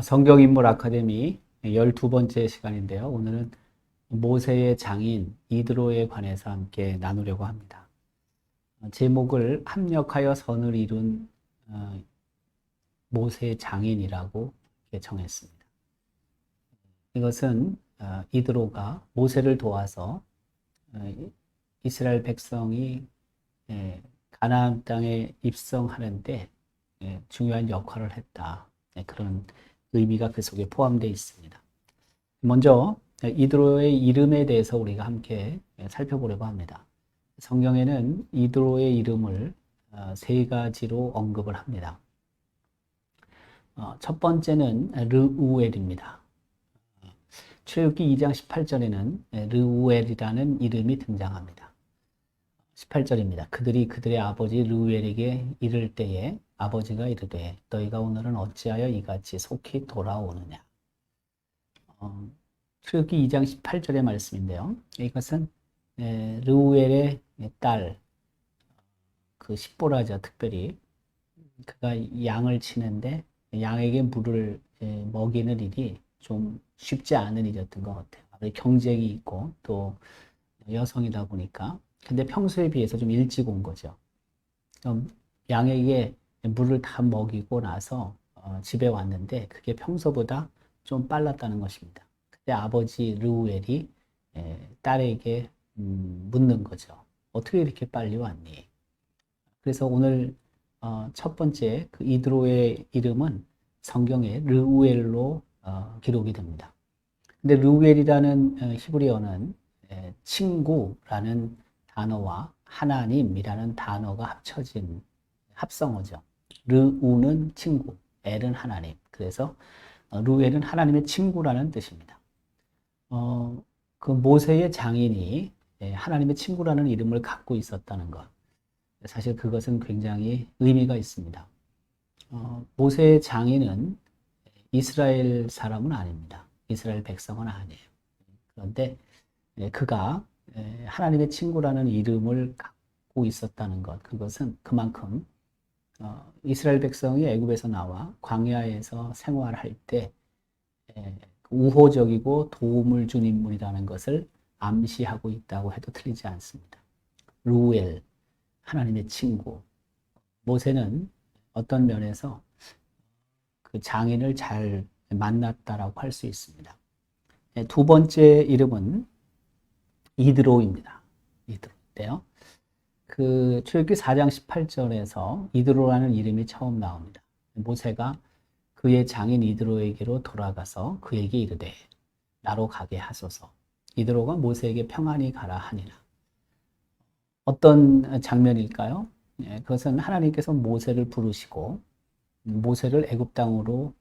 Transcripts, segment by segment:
성경인물 아카데미 12번째 시간인데요. 오늘은 모세의 장인 이드로에 관해서 함께 나누려고 합니다. 제목을 합력하여 선을 이룬 모세의 장인이라고 정했습니다. 이것은 이드로가 모세를 도와서 이스라엘 백성이 가나안 땅에 입성하는데 중요한 역할을 했다. 그런 의미가 그 속에 포함되어 있습니다. 먼저 이드로의 이름에 대해서 우리가 함께 살펴보려고 합니다. 성경에는 이드로의 이름을 세 가지로 언급을 합니다. 첫 번째는 르우엘입니다. 출애굽기 2장 18절에는 르우엘이라는 이름이 등장합니다. 18절입니다. 그들이 그들의 아버지 르우엘에게 이를 때에 아버지가 이르되 너희가 오늘은 어찌하여 이같이 속히 돌아오느냐. 출애굽기 2장 18절의 말씀인데요. 이것은 르우엘의 딸, 그 십보라죠. 특별히 그가 양을 치는데 양에게 물을 먹이는 일이 좀 쉽지 않은 일이었던 것 같아요. 경쟁이 있고 또 여성이다 보니까. 근데 평소에 비해서 좀 일찍 온 거죠. 양에게 물을 다 먹이고 나서 집에 왔는데 그게 평소보다 좀 빨랐다는 것입니다. 그때 아버지 르우엘이 딸에게 묻는 거죠. 어떻게 이렇게 빨리 왔니? 그래서 오늘 첫 번째 그 이드로의 이름은 성경에 르우엘로 기록이 됩니다. 근데 르우엘이라는 히브리어는 친구라는 단어와 하나님이라는 단어가 합쳐진 합성어죠. 르우는 친구, 엘은 하나님. 그래서 르우엘은 하나님의 친구라는 뜻입니다. 그 모세의 장인이 하나님의 친구라는 이름을 갖고 있었다는 것. 사실 그것은 굉장히 의미가 있습니다. 모세의 장인은 이스라엘 사람은 아닙니다. 이스라엘 백성은 아니에요. 그런데 그가 하나님의 친구라는 이름을 갖고 있었다는 것, 그것은 그만큼 이스라엘 백성이 애굽에서 나와 광야에서 생활할 때 우호적이고 도움을 준 인물이라는 것을 암시하고 있다고 해도 틀리지 않습니다. 루엘, 하나님의 친구. 모세는 어떤 면에서 그 장인을 잘 만났다라고 할 수 있습니다. 두 번째 이름은 이드로입니다. 이드로인데요. 그 출애굽기 4장 18절에서 이드로라는 이름이 처음 나옵니다. 모세가 그의 장인 이드로에게로 돌아가서 그에게 이르되 나로 가게 하소서. 이드로가 모세에게 평안히 가라 하니라. 어떤 장면일까요? 그것은 하나님께서 모세를 부르시고 모세를 애굽 땅으로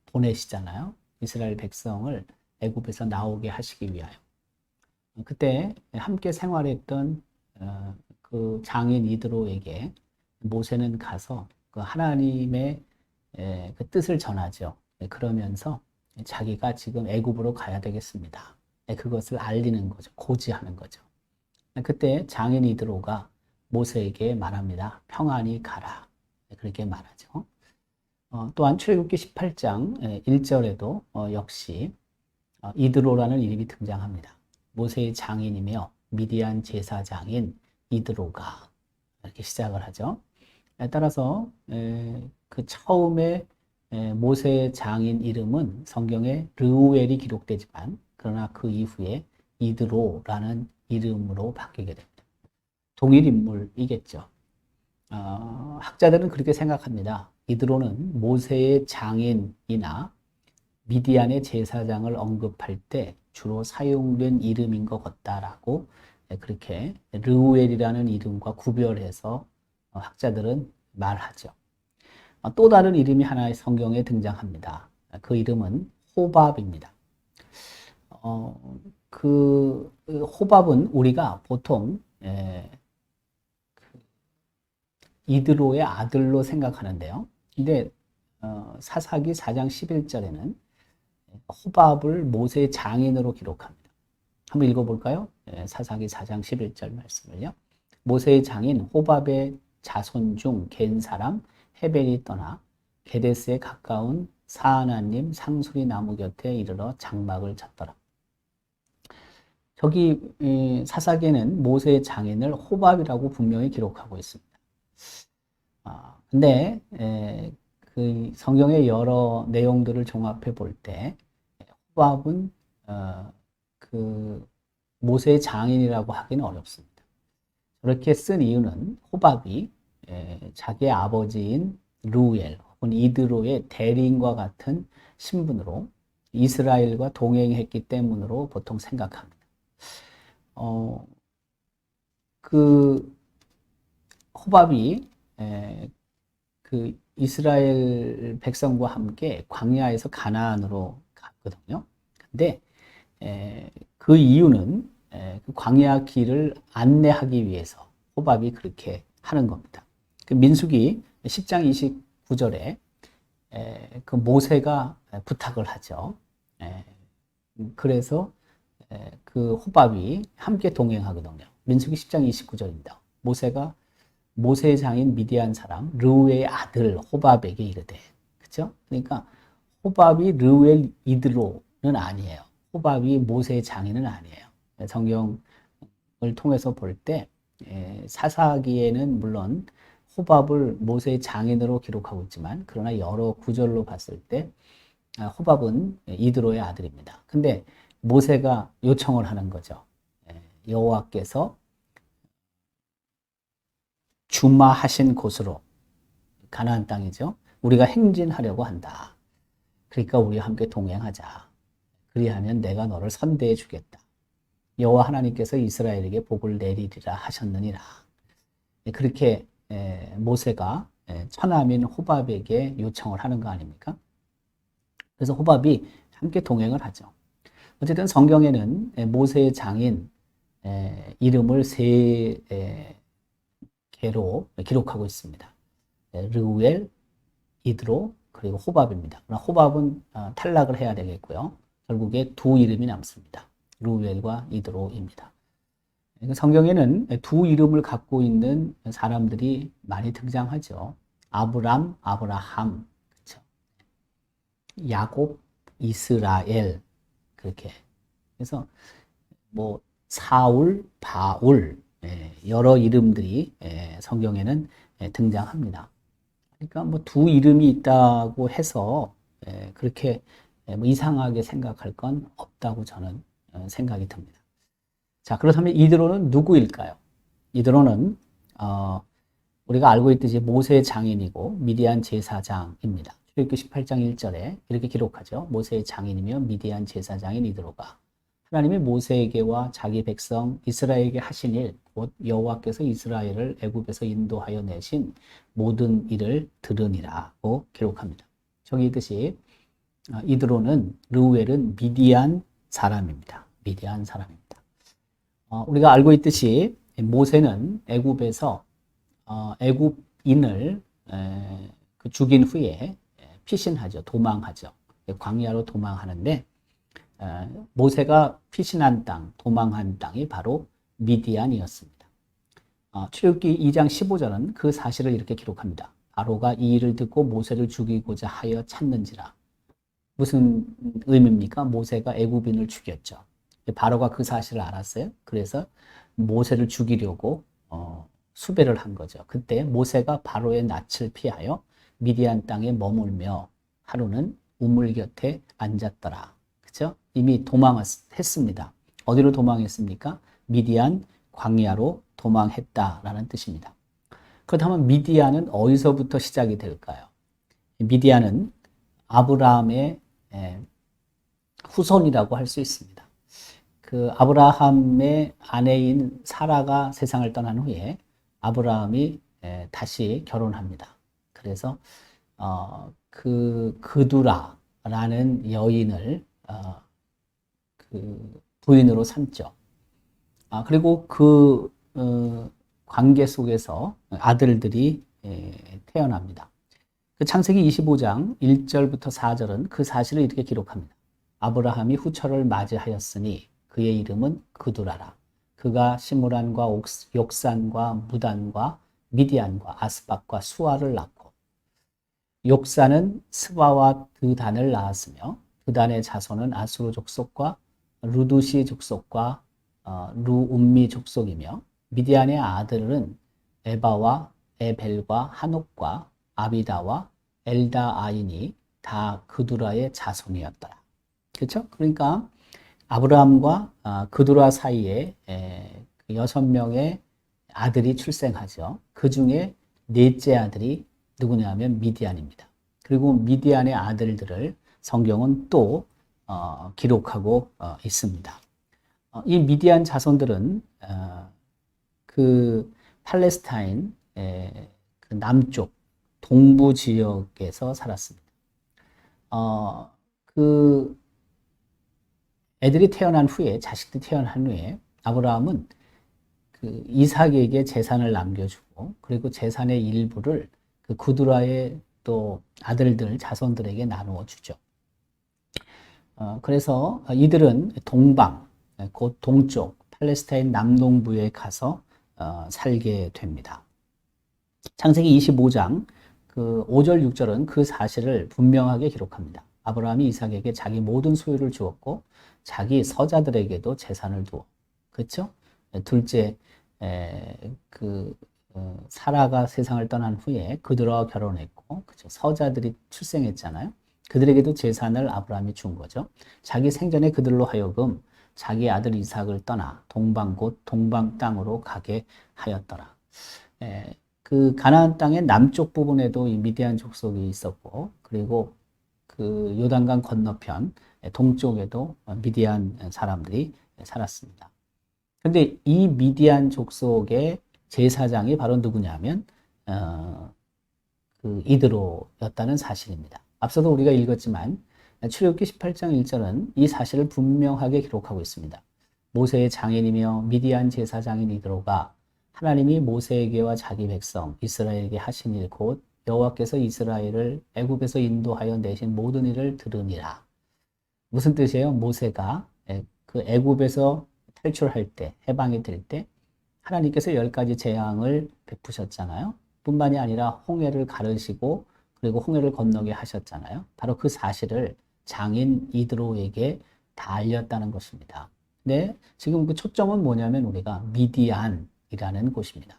보내시잖아요. 이스라엘 백성을 애굽에서 나오게 하시기 위하여. 그때 함께 생활했던 그 장인 이드로에게 모세는 가서 그 하나님의 그 뜻을 전하죠. 그러면서 자기가 지금 애굽으로 가야 되겠습니다. 그것을 알리는 거죠. 고지하는 거죠. 그때 장인 이드로가 모세에게 말합니다. 평안히 가라. 그렇게 말하죠. 또한 출애굽기 18장 1절에도 역시 이드로라는 이름이 등장합니다. 모세의 장인이며 미디안 제사장인 이드로가 이렇게 시작을 하죠. 따라서 그 처음에 모세의 장인 이름은 성경에 르우엘이 기록되지만 그러나 그 이후에 이드로라는 이름으로 바뀌게 됩니다. 동일 인물이겠죠. 학자들은 그렇게 생각합니다. 이드로는 모세의 장인이나 미디안의 제사장을 언급할 때 주로 사용된 이름인 것 같다라고 그렇게 르우엘이라는 이름과 구별해서 학자들은 말하죠. 또 다른 이름이 하나의 성경에 등장합니다. 그 이름은 호밥입니다. 그 호밥은 우리가 보통 이드로의 아들로 생각하는데요. 근데 사사기 4장 11절에는 호밥을 모세의 장인으로 기록합니다. 한번 읽어볼까요? 사사기 4장 11절 말씀을요. 모세의 장인 호밥의 자손 중 겐 사람 헤벨이 떠나 게데스에 가까운 사하나님 상수리 나무 곁에 이르러 장막을 쳤더라. 저기 사사기에는 모세의 장인을 호밥이라고 분명히 기록하고 있습니다. 근데 그 성경의 여러 내용들을 종합해 볼 때 호밥은 그 모세의 장인이라고 하기는 어렵습니다. 그렇게 쓴 이유는 호밥이 자기의 아버지인 루엘 혹은 이드로의 대리인과 같은 신분으로 이스라엘과 동행했기 때문으로 보통 생각합니다. 그 호밥이 그 이스라엘 백성과 함께 광야에서 가나안으로 갔거든요. 근데 그 이유는 그 광야 길을 안내하기 위해서 호밥이 그렇게 하는 겁니다. 그 민수기 10장 29절에 그 모세가 부탁을 하죠. 그래서 그 호밥이 함께 동행하거든요. 민수기 10장 29절입니다. 모세가 모세의 장인 미디안 사람 르우의 아들 호밥에게 이르되, 그렇죠? 그러니까 호밥이 르우엘 이드로는 아니에요. 호밥이 모세의 장인은 아니에요. 성경을 통해서 볼 때 사사기에는 물론 호밥을 모세의 장인으로 기록하고 있지만, 그러나 여러 구절로 봤을 때 호밥은 이드로의 아들입니다. 근데 모세가 요청을 하는 거죠. 여호와께서 주마하신 곳으로, 가나안 땅이죠. 우리가 행진하려고 한다. 그러니까 우리와 함께 동행하자. 그리하면 내가 너를 선대해 주겠다. 여호와 하나님께서 이스라엘에게 복을 내리리라 하셨느니라. 그렇게 모세가 처남인 호밥에게 요청을 하는 거 아닙니까? 그래서 호밥이 함께 동행을 하죠. 어쨌든 성경에는 모세의 장인 이름을 세 개로 기록하고 있습니다. 르우엘, 이드로, 그리고 호밥입니다. 그러나 호밥은 탈락을 해야 되겠고요. 결국에 두 이름이 남습니다. 르우엘과 이드로입니다. 성경에는 두 이름을 갖고 있는 사람들이 많이 등장하죠. 아브람, 아브라함, 그렇죠? 야곱, 이스라엘, 그렇게. 그래서 뭐 사울, 바울, 여러 이름들이 성경에는 등장합니다. 그러니까 뭐 두 이름이 있다고 해서 그렇게 뭐 이상하게 생각할 건 없다고 저는 생각이 듭니다. 자, 그렇다면 이드로는 누구일까요? 이드로는 우리가 알고 있듯이 모세의 장인이고 미디안 제사장입니다. 출애굽기 18장 1절에 이렇게 기록하죠. 모세의 장인이며 미디안 제사장인 이드로가 하나님이 모세에게와 자기 백성 이스라엘에게 하신 일, 곧 여호와께서 이스라엘을 애굽에서 인도하여 내신 모든 일을 들으니라고 기록합니다. 저기 있듯이 이드로는 르우엘은 미디안 사람입니다. 미디안 사람입니다. 우리가 알고 있듯이 모세는 애굽에서 애굽인을 죽인 후에 피신하죠. 도망하죠. 광야로 도망하는데 모세가 피신한 땅, 도망한 땅이 바로 미디안이었습니다. 출애굽기 2장 15절은 그 사실을 이렇게 기록합니다. 바로가 이 일을 듣고 모세를 죽이고자 하여 찾는지라. 무슨 의미입니까? 모세가 애굽인을 죽였죠. 바로가 그 사실을 알았어요. 그래서 모세를 죽이려고 수배를 한 거죠. 그때 모세가 바로의 낯을 피하여 미디안 땅에 머물며 하루는 우물 곁에 앉았더라. 그렇죠? 이미 도망했습니다. 어디로 도망했습니까? 미디안 광야로 도망했다라는 뜻입니다. 그렇다면 미디안은 어디서부터 시작이 될까요? 미디안은 아브라함의 후손이라고 할 수 있습니다. 그 아브라함의 아내인 사라가 세상을 떠난 후에 아브라함이 다시 결혼합니다. 그래서 그 그두라라는 여인을 그 부인으로 삼죠. 그리고 그 관계 속에서 아들들이 태어납니다. 그 창세기 25장 1절부터 4절은 그 사실을 이렇게 기록합니다. 아브라함이 후처를 맞이하였으니 그의 이름은 그두라라. 그가 시므란과 욕산과 무단과 미디안과 아스박과 수아를 낳고, 욕사는 스바와 드단을 낳았으며 드단의 자손은 아수르 족속과 루두시 족속과 루움미 족속이며 미디안의 아들은 에바와 에벨과 한옥과 아비다와 엘다아인이 다 그두라의 자손이었더라. 그렇죠? 그러니까 아브라함과 그두라 사이에 6명의 아들이 출생하죠. 그 중에 넷째 아들이 누구냐면 미디안입니다. 그리고 미디안의 아들들을 성경은 또 기록하고 있습니다. 이 미디안 자손들은 그 팔레스타인 그 남쪽 동부 지역에서 살았습니다. 그 애들이 태어난 후에, 자식들이 태어난 후에 아브라함은 그 이삭에게 재산을 남겨주고, 그리고 재산의 일부를 그 구두라의 또 아들들, 자손들에게 나누어 주죠. 그래서 이들은 동방, 곧 동쪽, 팔레스타인 남동부에 가서 살게 됩니다. 창세기 25장 그 5절, 6절은 그 사실을 분명하게 기록합니다. 아브라함이 이삭에게 자기 모든 소유를 주었고, 자기 서자들에게도 재산을 두어. 그렇죠? 둘째, 사라가 세상을 떠난 후에 그들과 결혼했고, 그렇죠? 서자들이 출생했잖아요. 그들에게도 재산을 아브라함이 준 거죠. 자기 생전에 그들로 하여금 자기 아들 이삭을 떠나 동방 곧 동방 땅으로 가게 하였더라. 그 가나안 땅의 남쪽 부분에도 이 미디안 족속이 있었고, 그리고 그 요단강 건너편 동쪽에도 미디안 사람들이 살았습니다. 그런데 이 미디안 족속의 제사장이 바로 누구냐면 그 이드로였다는 사실입니다. 앞서도 우리가 읽었지만 출애굽기 18장 1절은 이 사실을 분명하게 기록하고 있습니다. 모세의 장인이며 미디안 제사장인 이드로가 하나님이 모세에게와 자기 백성 이스라엘에게 하신 일 곧 여호와께서 이스라엘을 애굽에서 인도하여 내신 모든 일을 들으니라. 무슨 뜻이에요? 모세가 그 애굽에서 탈출할 때, 해방이 될 때 하나님께서 10가지 재앙을 베푸셨잖아요. 뿐만이 아니라 홍해를 가르시고 그리고 홍해를 건너게 하셨잖아요. 바로 그 사실을 장인 이드로에게 다 알렸다는 것입니다. 네, 지금 그 초점은 뭐냐면 우리가 미디안이라는 곳입니다.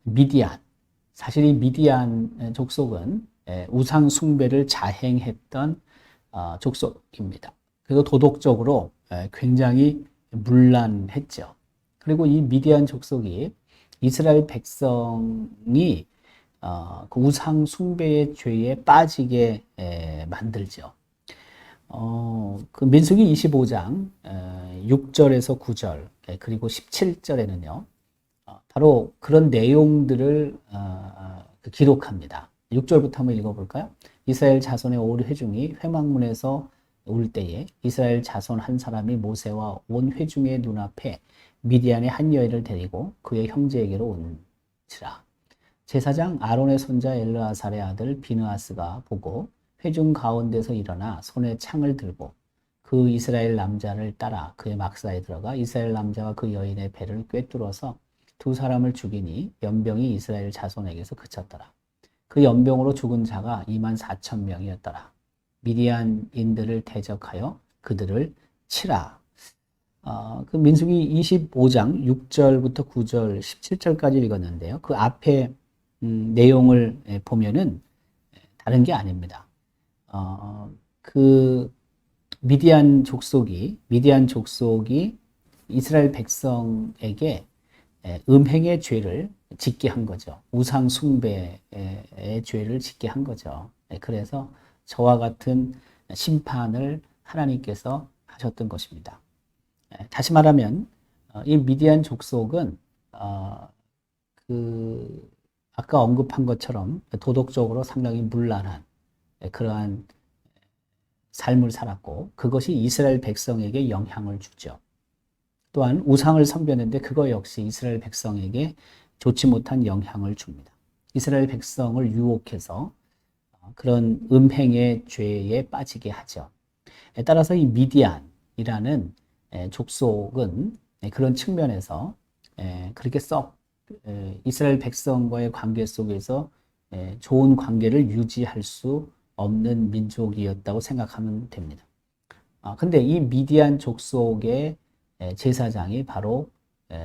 미디안. 사실 이 미디안 족속은 우상 숭배를 자행했던 족속입니다. 그래서 도덕적으로 굉장히 문란했죠. 그리고 이 미디안 족속이 이스라엘 백성이 그 우상 숭배의 죄에 빠지게 만들죠. 그 민수기 25장 6절에서 9절 그리고 17절에는요. 바로 그런 내용들을 기록합니다. 6절부터 한번 읽어볼까요? 이스라엘 자손의 온 회중이 회막문에서 올 때에 이스라엘 자손 한 사람이 모세와 온 회중의 눈앞에 미디안의 한 여인을 데리고 그의 형제에게로 온지라. 제사장 아론의 손자 엘르아살의 아들 비느하스가 보고 회중 가운데서 일어나 손에 창을 들고 그 이스라엘 남자를 따라 그의 막사에 들어가 이스라엘 남자와 그 여인의 배를 꿰뚫어서 두 사람을 죽이니 연병이 이스라엘 자손에게서 그쳤더라. 그 연병으로 죽은 자가 24,000명이었더라. 미디안인들을 대적하여 그들을 치라. 그 민수기 25장 6절부터 9절, 17절까지 읽었는데요. 그 앞에 내용을 보면은 다른 게 아닙니다. 그 미디안 족속이 이스라엘 백성에게 음행의 죄를 짓게 한 거죠. 우상 숭배의 죄를 짓게 한 거죠. 그래서 저와 같은 심판을 하나님께서 하셨던 것입니다. 다시 말하면 이 미디안 족속은 그 아까 언급한 것처럼 도덕적으로 상당히 문란한 그러한 삶을 살았고 그것이 이스라엘 백성에게 영향을 주죠. 또한 우상을 섬겼는데 그거 역시 이스라엘 백성에게 좋지 못한 영향을 줍니다. 이스라엘 백성을 유혹해서 그런 음행의 죄에 빠지게 하죠. 따라서 이 미디안이라는 족속은 그런 측면에서 그렇게 썩 이스라엘 백성과의 관계 속에서 좋은 관계를 유지할 수 없는 민족이었다고 생각하면 됩니다. 근데 이 미디안 족속의 제사장이 바로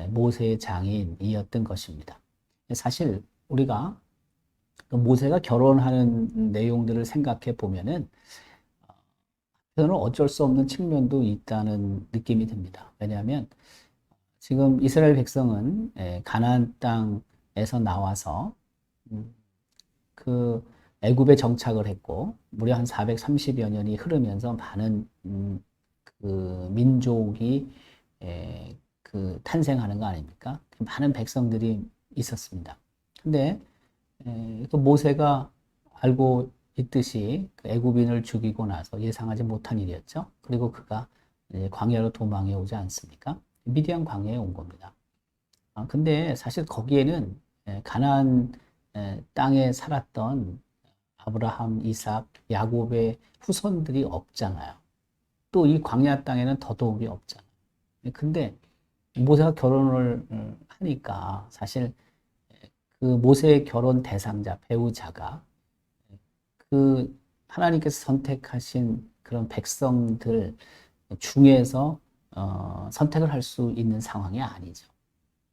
모세의 장인이었던 것입니다. 사실 우리가 그 모세가 결혼하는 내용들을 생각해 보면은 저는 어쩔 수 없는 측면도 있다는 느낌이 듭니다. 왜냐하면 지금 이스라엘 백성은 가나안 땅에서 나와서 그 애굽에 정착을 했고 무려 한 430여 년이 흐르면서 많은 그 민족이 그 탄생하는 거 아닙니까? 많은 백성들이 있었습니다. 근데 그 모세가 알고 있듯이 그 애굽인을 죽이고 나서 예상하지 못한 일이었죠. 그리고 그가 광야로 도망해 오지 않습니까? 미디안 광야에 온 겁니다. 근데 사실 거기에는 가나안 땅에 살았던 아브라함, 이삭, 야곱의 후손들이 없잖아요. 또 이 광야 땅에는 더더욱이 없잖아요. 근데 모세가 결혼을 하니까 사실 그 모세의 결혼 대상자, 배우자가 그 하나님께서 선택하신 그런 백성들 중에서 선택을 할 수 있는 상황이 아니죠.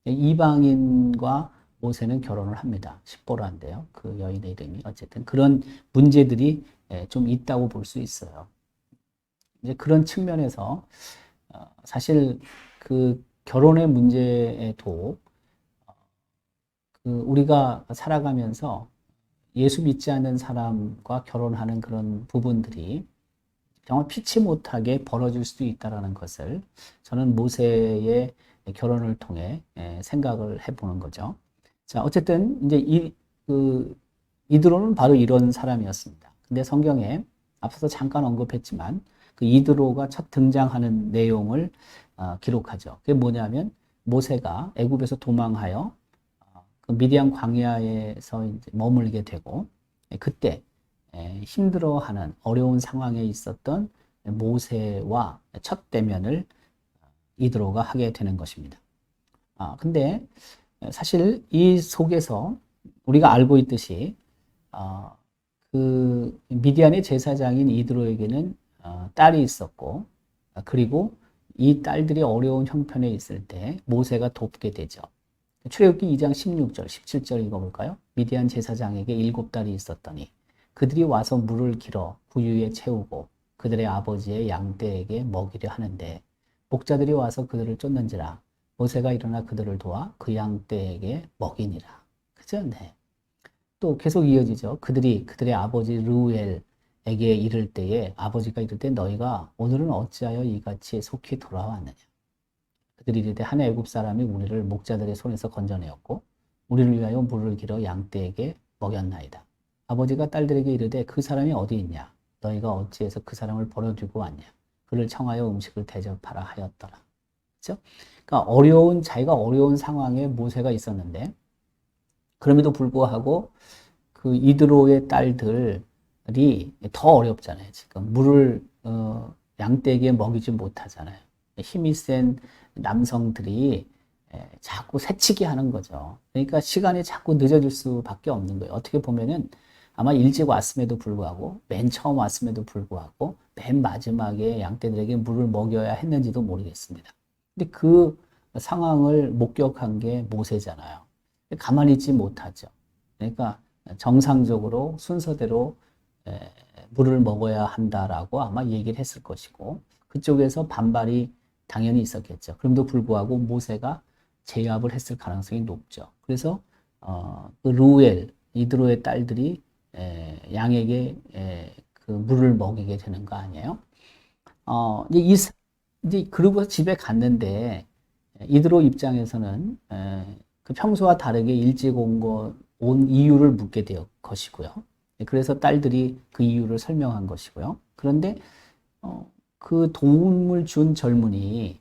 이방인과 모세는 결혼을 합니다. 십보라인데요. 그 여인의 이름이 어쨌든 그런 문제들이 좀 있다고 볼 수 있어요. 이제 그런 측면에서 사실 그 결혼의 문제에도 그 우리가 살아가면서 예수 믿지 않는 사람과 결혼하는 그런 부분들이 정말 피치 못하게 벌어질 수도 있다는 것을 저는 모세의 결혼을 통해 생각을 해보는 거죠. 자, 어쨌든 이제 이드로는 바로 이런 사람이었습니다. 근데 성경에 앞서서 잠깐 언급했지만 그 이드로가 첫 등장하는 내용을 기록하죠. 그게 뭐냐면 모세가 애굽에서 도망하여 그 미디안 광야에서 이제 머물게 되고 그때 힘들어하는 어려운 상황에 있었던 모세와 첫 대면을 이드로가 하게 되는 것입니다. 근데 사실 이 속에서 우리가 알고 있듯이 그 미디안의 제사장인 이드로에게는 딸이 있었고 그리고 이 딸들이 어려운 형편에 있을 때 모세가 돕게 되죠. 출애굽기 2장 16절, 17절 읽어볼까요? 미디안 제사장에게 7딸이 있었더니 그들이 와서 물을 길어 구유에 채우고 그들의 아버지의 양떼에게 먹이려 하는데 목자들이 와서 그들을 쫓는지라 모세가 일어나 그들을 도와 그 양떼에게 먹이니라. 그죠? 네. 또 계속 이어지죠. 그들의 아버지 르우엘에게 이를 때에 아버지가 이를 때 너희가 오늘은 어찌하여 이같이 속히 돌아왔느냐. 그들이 이르되 한 애굽 사람이 우리를 목자들의 손에서 건져내었고 우리를 위하여 물을 길어 양떼에게 먹였나이다. 아버지가 딸들에게 이르되 그 사람이 어디 있냐? 너희가 어찌해서 그 사람을 버려두고 왔냐? 그를 청하여 음식을 대접하라 하였더라. 그렇죠? 그러니까 자기가 어려운 상황에 모세가 있었는데 그럼에도 불구하고 그 이드로의 딸들이 더 어렵잖아요. 지금 물을 양떼에게 먹이지 못하잖아요. 힘이 센 남성들이 자꾸 새치기 하는 거죠. 그러니까 시간이 자꾸 늦어질 수밖에 없는 거예요. 어떻게 보면은 아마 일찍 왔음에도 불구하고 맨 처음 왔음에도 불구하고 맨 마지막에 양떼들에게 물을 먹여야 했는지도 모르겠습니다. 근데 그 상황을 목격한 게 모세잖아요. 가만히 있지 못하죠. 그러니까 정상적으로 순서대로 물을 먹어야 한다라고 아마 얘기를 했을 것이고 그쪽에서 반발이 당연히 있었겠죠. 그럼에도 불구하고 모세가 제압을 했을 가능성이 높죠. 그래서 그 루엘, 이드로의 딸들이 양에게 그 물을 먹이게 되는 거 아니에요? 이제 그러고서 집에 갔는데 이드로 입장에서는 그 평소와 다르게 일찍 온 이유를 묻게 될 것이고요. 그래서 딸들이 그 이유를 설명한 것이고요. 그런데 그 도움을 준 젊은이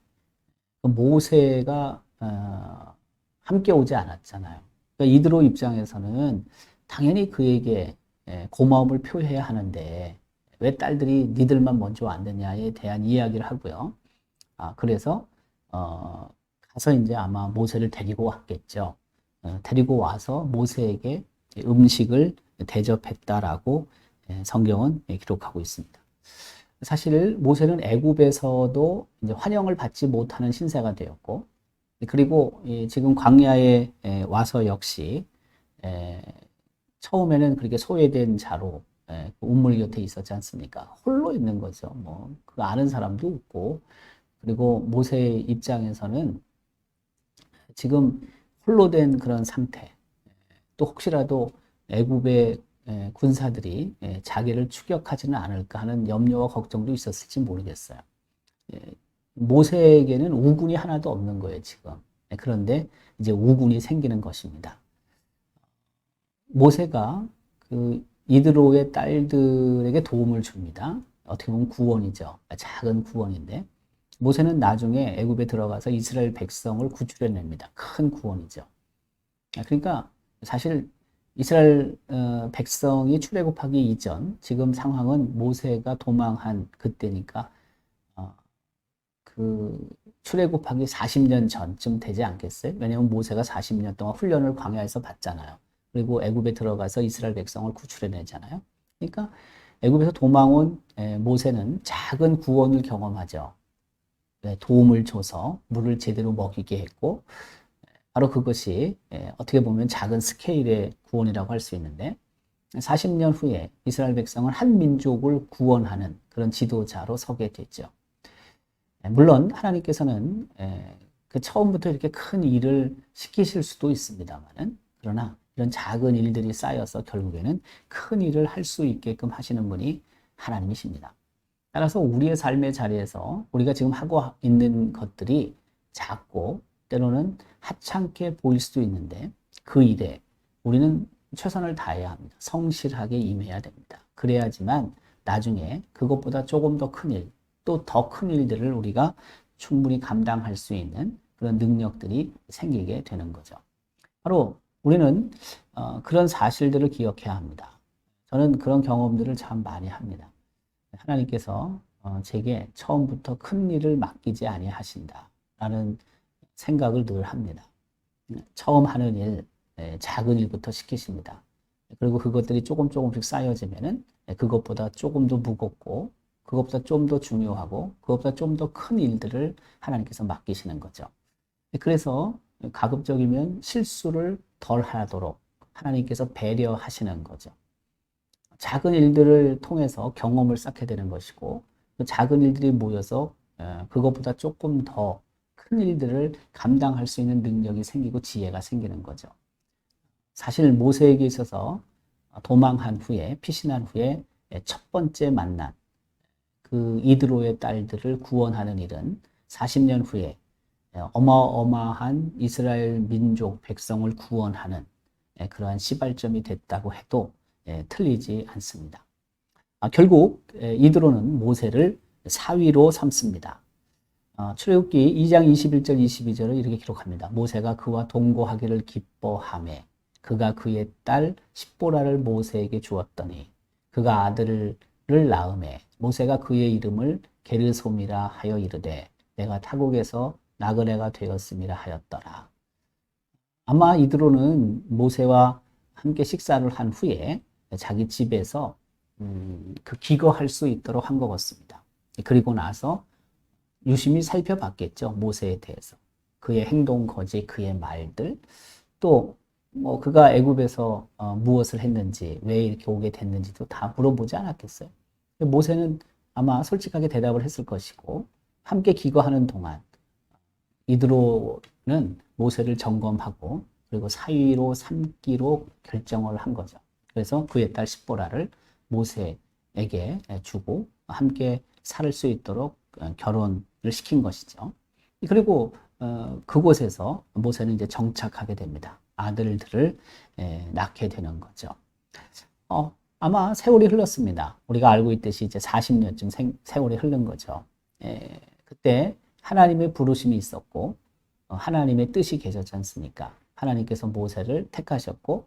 그 모세가 함께 오지 않았잖아요. 그러니까 이드로 입장에서는 당연히 그에게 고마움을 표해야 하는데 왜 딸들이 니들만 먼저 왔느냐에 대한 이야기를 하고요. 그래서 가서 이제 아마 모세를 데리고 왔겠죠. 데리고 와서 모세에게 음식을 대접했다라고 성경은 기록하고 있습니다. 사실 모세는 애굽에서도 이제 환영을 받지 못하는 신세가 되었고, 그리고 지금 광야에 와서 역시 처음에는 그렇게 소외된 자로 그 우물 곁에 있었지 않습니까? 홀로 있는 거죠. 뭐 그 아는 사람도 없고, 그리고 모세의 입장에서는 지금 홀로 된 그런 상태, 또 혹시라도 애굽의 군사들이 자기를 추격하지는 않을까 하는 염려와 걱정도 있었을지 모르겠어요. 모세에게는 우군이 하나도 없는 거예요, 지금. 그런데 이제 우군이 생기는 것입니다. 모세가 그 이드로의 딸들에게 도움을 줍니다. 어떻게 보면 구원이죠. 작은 구원인데 모세는 나중에 애굽에 들어가서 이스라엘 백성을 구출해냅니다. 큰 구원이죠. 그러니까 사실 이스라엘 백성이 출애굽하기 이전 지금 상황은 모세가 도망한 그때니까 그 출애굽하기 40년 전쯤 되지 않겠어요? 왜냐하면 모세가 40년 동안 훈련을 광야에서 받잖아요. 그리고 애굽에 들어가서 이스라엘 백성을 구출해내잖아요. 그러니까 애굽에서 도망 온 모세는 작은 구원을 경험하죠. 도움을 줘서 물을 제대로 먹이게 했고, 바로 그것이 어떻게 보면 작은 스케일의 구원이라고 할 수 있는데, 40년 후에 이스라엘 백성은 한 민족을 구원하는 그런 지도자로 서게 됐죠. 물론 하나님께서는 그 처음부터 이렇게 큰 일을 시키실 수도 있습니다만은, 그러나 이런 작은 일들이 쌓여서 결국에는 큰 일을 할 수 있게끔 하시는 분이 하나님이십니다. 따라서 우리의 삶의 자리에서 우리가 지금 하고 있는 것들이 작고 때로는 하찮게 보일 수도 있는데 그 일에 우리는 최선을 다해야 합니다. 성실하게 임해야 됩니다. 그래야지만 나중에 그것보다 조금 더 큰 일, 또 더 큰 일들을 우리가 충분히 감당할 수 있는 그런 능력들이 생기게 되는 거죠. 바로 우리는 그런 사실들을 기억해야 합니다. 저는 그런 경험들을 참 많이 합니다. 하나님께서 제게 처음부터 큰 일을 맡기지 아니하신다라는 생각을 늘 합니다. 처음 하는 일, 작은 일부터 시키십니다. 그리고 그것들이 조금씩 쌓여지면은 그것보다 조금 더 무겁고 그것보다 좀 더 중요하고 그것보다 좀 더 큰 일들을 하나님께서 맡기시는 거죠. 그래서 가급적이면 실수를 덜 하도록 하나님께서 배려하시는 거죠. 작은 일들을 통해서 경험을 쌓게 되는 것이고 그 작은 일들이 모여서 그것보다 조금 더 큰 일들을 감당할 수 있는 능력이 생기고 지혜가 생기는 거죠. 사실 모세에게 있어서 도망한 후에 피신한 후에 첫 번째 만난 그 이드로의 딸들을 구원하는 일은 40년 후에 어마어마한 이스라엘 민족 백성을 구원하는 그러한 시발점이 됐다고 해도 틀리지 않습니다. 결국 이드로는 모세를 사위로 삼습니다. 출애굽기 2장 21절 22절을 이렇게 기록합니다. 모세가 그와 동거하기를 기뻐하매 그가 그의 딸 십보라를 모세에게 주었더니 그가 아들을 낳음에 모세가 그의 이름을 게르솜이라 하여 이르되 내가 타국에서 나그네가 되었음이라 하였더라. 아마 이드로는 모세와 함께 식사를 한 후에 자기 집에서 그 기거할 수 있도록 한 것 같습니다. 그리고 나서 유심히 살펴봤겠죠. 모세에 대해서. 그의 행동, 거지, 그의 말들, 또 뭐 그가 애굽에서 무엇을 했는지, 왜 이렇게 오게 됐는지도 다 물어보지 않았겠어요. 모세는 아마 솔직하게 대답을 했을 것이고 함께 기거하는 동안 이드로는 모세를 점검하고 그리고 사위로 삼기로 결정을 한 거죠. 그래서 그의 딸 십보라를 모세에게 주고 함께 살 수 있도록 결혼을 시킨 것이죠. 그리고 그곳에서 모세는 이제 정착하게 됩니다. 아들들을 낳게 되는 거죠. 아마 세월이 흘렀습니다. 우리가 알고 있듯이 이제 40년쯤 세월이 흐른 거죠. 그때 하나님의 부르심이 있었고 하나님의 뜻이 계셨지 않습니까? 하나님께서 모세를 택하셨고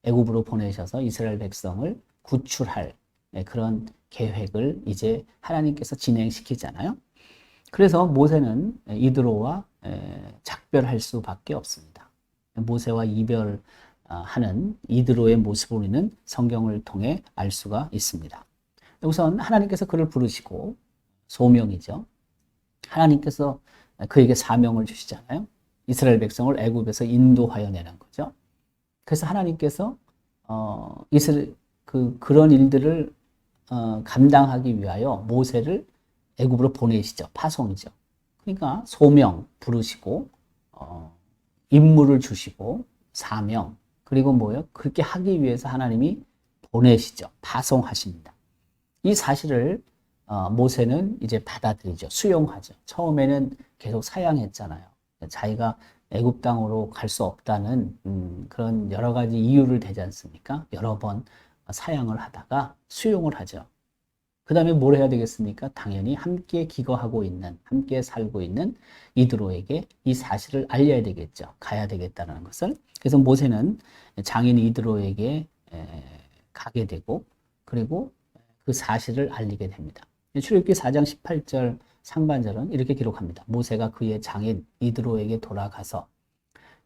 애굽으로 보내셔서 이스라엘 백성을 구출할 그런 계획을 이제 하나님께서 진행시키잖아요. 그래서 모세는 이드로와 작별할 수밖에 없습니다. 모세와 이별하는 하는 이드로의 모습을 우리는 성경을 통해 알 수가 있습니다. 우선 하나님께서 그를 부르시고 소명이죠. 하나님께서 그에게 사명을 주시잖아요. 이스라엘 백성을 애굽에서 인도하여 내는 거죠. 그래서 하나님께서 그런 일들을 감당하기 위하여 모세를 애굽으로 보내시죠. 파송이죠. 그러니까 소명 부르시고 임무를 주시고 사명 그리고 뭐예요? 그렇게 하기 위해서 하나님이 보내시죠. 파송하십니다. 이 사실을 모세는 이제 받아들이죠. 수용하죠. 처음에는 계속 사양했잖아요. 자기가 애굽 땅으로 갈 수 없다는 그런 여러 가지 이유를 대지 않습니까? 여러 번 사양을 하다가 수용을 하죠. 그 다음에 뭘 해야 되겠습니까? 당연히 함께 기거하고 있는, 함께 살고 있는 이드로에게 이 사실을 알려야 되겠죠. 가야 되겠다는 것을. 그래서 모세는 장인 이드로에게 가게 되고, 그리고 그 사실을 알리게 됩니다. 출애굽기 4장 18절 상반절은 이렇게 기록합니다. 모세가 그의 장인 이드로에게 돌아가서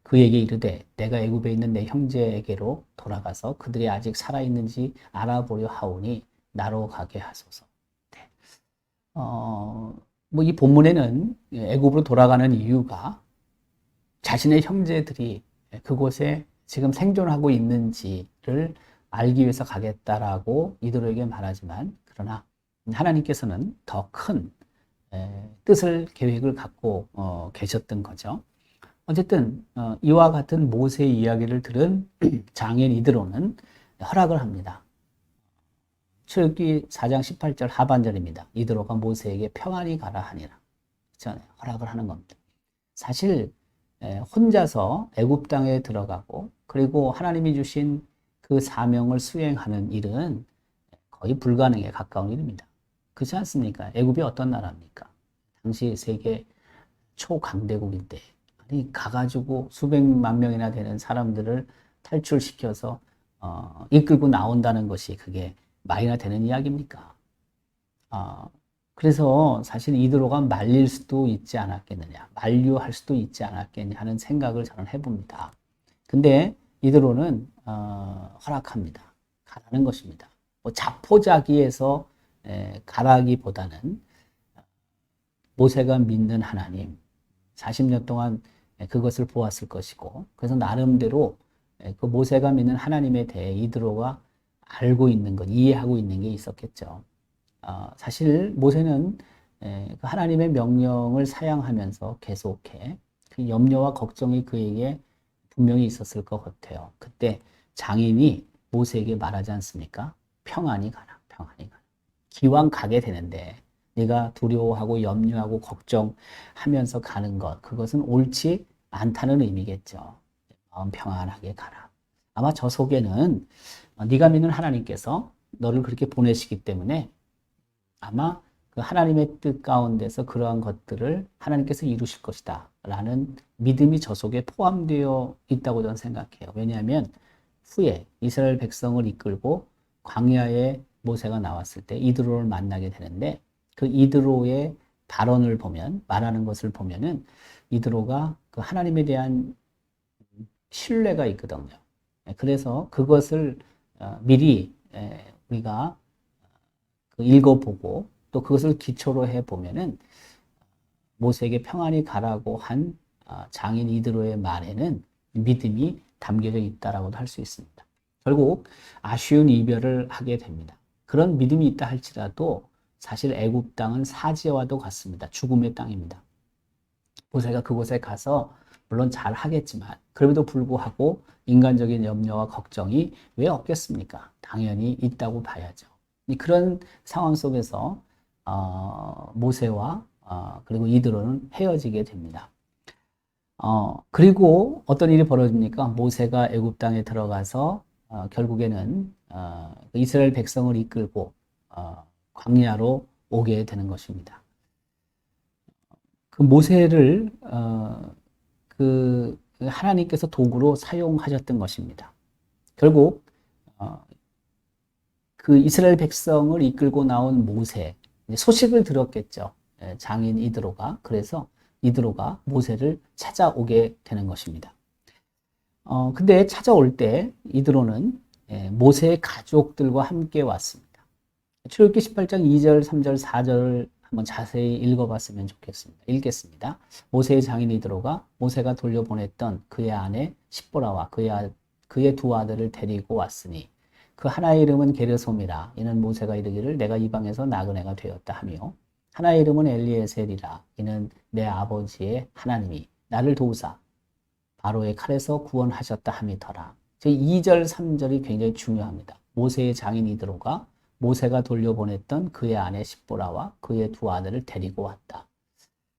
그에게 이르되 내가 애굽에 있는 내 형제에게로 돌아가서 그들이 아직 살아있는지 알아보려 하오니 나로 가게 하소서. 네. 이 본문에는 애굽으로 돌아가는 이유가 자신의 형제들이 그곳에 지금 생존하고 있는지를 알기 위해서 가겠다라고 이드로에게 말하지만 그러나 하나님께서는 더 큰 뜻을 계획을 갖고 계셨던 거죠. 어쨌든 이와 같은 모세의 이야기를 들은 장인 이드로는 허락을 합니다. 출애굽기 4장 18절 하반절입니다. 이드로가 모세에게 평안히 가라 하니라. 그렇죠? 허락을 하는 겁니다. 사실 혼자서 애굽 땅에 들어가고 그리고 하나님이 주신 그 사명을 수행하는 일은 거의 불가능에 가까운 일입니다. 그렇지 않습니까? 애굽이 어떤 나라입니까? 당시 세계 초강대국인데 아니 가가지고 수백만 명이나 되는 사람들을 탈출시켜서 이끌고 나온다는 것이 그게 말이나 되는 이야기입니까? 그래서 사실 이드로가 말릴 수도 있지 않았겠느냐, 만류할 수도 있지 않았겠냐 하는 생각을 저는 해봅니다. 근데 이드로는 허락합니다. 가라는 것입니다. 자포자기해서 가라기보다는 모세가 믿는 하나님, 40년 동안 그것을 보았을 것이고, 그래서 나름대로 그 모세가 믿는 하나님에 대해 이드로가 알고 있는 것, 이해하고 있는 게 있었겠죠. 사실 모세는 그 하나님의 명령을 사양하면서 계속해 그 염려와 걱정이 그에게 분명히 있었을 것 같아요. 그때 장인이 모세에게 말하지 않습니까? 평안히 가라, 평안히 가라. 기왕 가게 되는데 네가 두려워하고 염려하고 걱정하면서 가는 것, 그것은 옳지 않다는 의미겠죠. 마음 평안하게 가라. 아마 저 속에는 네가 믿는 하나님께서 너를 그렇게 보내시기 때문에 아마 그 하나님의 뜻 가운데서 그러한 것들을 하나님께서 이루실 것이다 라는 믿음이 저 속에 포함되어 있다고 저는 생각해요. 왜냐하면 후에 이스라엘 백성을 이끌고 광야에 모세가 나왔을 때 이드로를 만나게 되는데 그 이드로의 발언을 보면, 말하는 것을 보면은 이드로가 그 하나님에 대한 신뢰가 있거든요. 그래서 그것을 미리 우리가 읽어보고 또 그것을 기초로 해보면은 모세에게 평안히 가라고 한 장인 이드로의 말에는 믿음이 담겨져 있다라고도 할 수 있습니다. 결국 아쉬운 이별을 하게 됩니다. 그런 믿음이 있다 할지라도 사실 애굽 땅은 사지와도 같습니다. 죽음의 땅입니다. 모세가 그곳에 가서 물론 잘 하겠지만 그럼에도 불구하고 인간적인 염려와 걱정이 왜 없겠습니까? 당연히 있다고 봐야죠. 그런 상황 속에서 모세와 그리고 이드로는 헤어지게 됩니다. 그리고 어떤 일이 벌어집니까? 모세가 애굽 땅에 들어가서 결국에는 이스라엘 백성을 이끌고 광야로 오게 되는 것입니다. 그 모세를 그 하나님께서 도구로 사용하셨던 것입니다. 결국 그 이스라엘 백성을 이끌고 나온 모세, 소식을 들었겠죠. 장인 이드로가. 그래서 이드로가 모세를 찾아오게 되는 것입니다. 근데 찾아올 때 이드로는 모세의 가족들과 함께 왔습니다. 출애굽기 18장 2절, 3절, 4절을 한번 자세히 읽어봤으면 좋겠습니다. 읽겠습니다. 모세의 장인 이드로가 모세가 돌려보냈던 그의 아내 십보라와 그의 두 아들을 데리고 왔으니 그 하나의 이름은 게르솜이라. 이는 모세가 이르기를 내가 이방에서 나그네가 되었다 하며 하나의 이름은 엘리에셀이라. 이는 내 아버지의 하나님이 나를 도우사 바로의 칼에서 구원하셨다 함이더라. 2절, 3절이 굉장히 중요합니다. 모세의 장인 이드로가 모세가 돌려보냈던 그의 아내 십보라와 그의 두 아들을 데리고 왔다.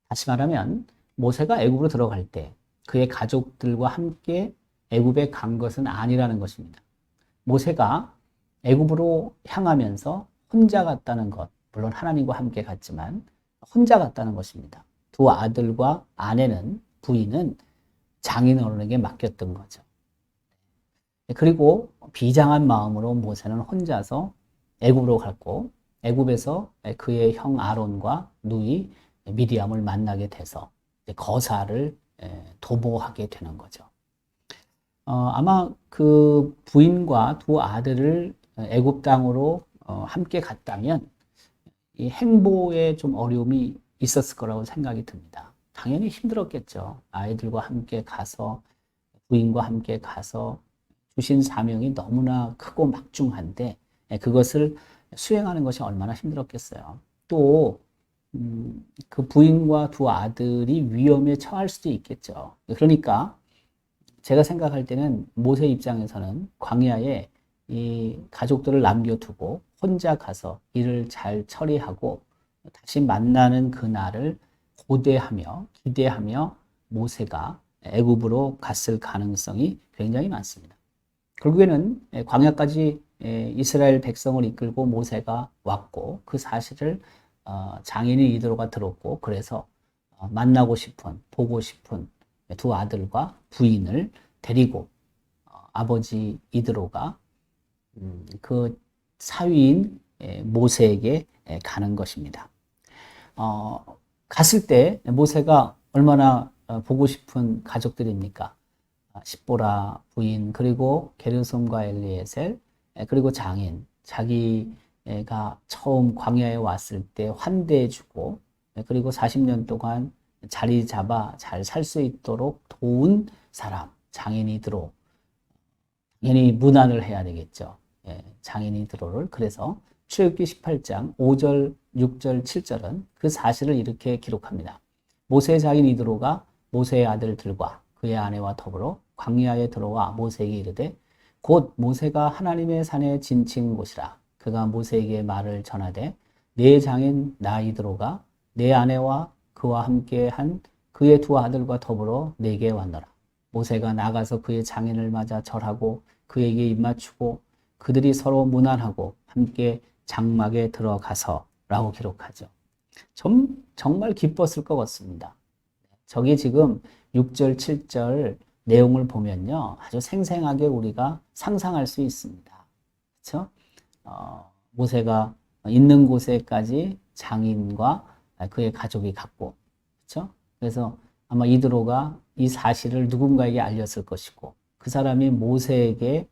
다시 말하면 모세가 애굽으로 들어갈 때 그의 가족들과 함께 애굽에 간 것은 아니라는 것입니다. 모세가 애굽으로 향하면서 혼자 갔다는 것, 물론 하나님과 함께 갔지만 혼자 갔다는 것입니다. 두 아들과 아내는, 부인은 장인 어른에게 맡겼던 거죠. 그리고 비장한 마음으로 모세는 혼자서 애굽으로 갔고 애굽에서 그의 형 아론과 누이 미디암을 만나게 돼서 거사를 도모하게 되는 거죠. 아마 그 부인과 두 아들을 애굽 땅으로 함께 갔다면 이 행보에 좀 어려움이 있었을 거라고 생각이 듭니다. 당연히 힘들었겠죠. 아이들과 함께 가서 부인과 함께 가서 주신 사명이 너무나 크고 막중한데 그것을 수행하는 것이 얼마나 힘들었겠어요. 또 그 부인과 두 아들이 위험에 처할 수도 있겠죠. 그러니까 제가 생각할 때는 모세 입장에서는 광야에 이 가족들을 남겨두고 혼자 가서 일을 잘 처리하고 다시 만나는 그날을 고대하며 기대하며 모세가 애굽으로 갔을 가능성이 굉장히 많습니다. 결국에는 광야까지 이스라엘 백성을 이끌고 모세가 왔고 그 사실을 장인인 이드로가 들었고 그래서 만나고 싶은 보고 싶은 두 아들과 부인을 데리고 아버지 이드로가 그 사위인 모세에게 가는 것입니다. 갔을 때 모세가 얼마나 보고 싶은 가족들입니까? 십보라 부인, 그리고 게르솜과 엘리에셀, 그리고 장인, 자기가 처음 광야에 왔을 때 환대해주고, 그리고 40년 동안 자리 잡아 잘 살 수 있도록 도운 사람, 장인이 들어. 당연히 문안을 해야 되겠죠. 장인이 들어를. 그래서 출애굽기 18장 5절, 6절, 7절은 그 사실을 이렇게 기록합니다. 모세의 장인 이드로가 모세의 아들들과 그의 아내와 더불어 광야에 들어와 모세에게 이르되 곧 모세가 하나님의 산에 진친 곳이라. 그가 모세에게 말을 전하되 내 장인 나 이드로가 내 아내와 그와 함께 한 그의 두 아들과 더불어 내게 왔노라. 모세가 나가서 그의 장인을 맞아 절하고 그에게 입맞추고 그들이 서로 문안하고 함께 장막에 들어가서 라고 기록하죠. 정말 기뻤을 것 같습니다. 저기 지금 6절, 7절 내용을 보면요. 아주 생생하게 우리가 상상할 수 있습니다. 그렇죠? 모세가 있는 곳에까지 장인과 그의 가족이 갔고, 그렇죠? 그래서 아마 이드로가 이 사실을 누군가에게 알렸을 것이고, 그 사람이 모세에게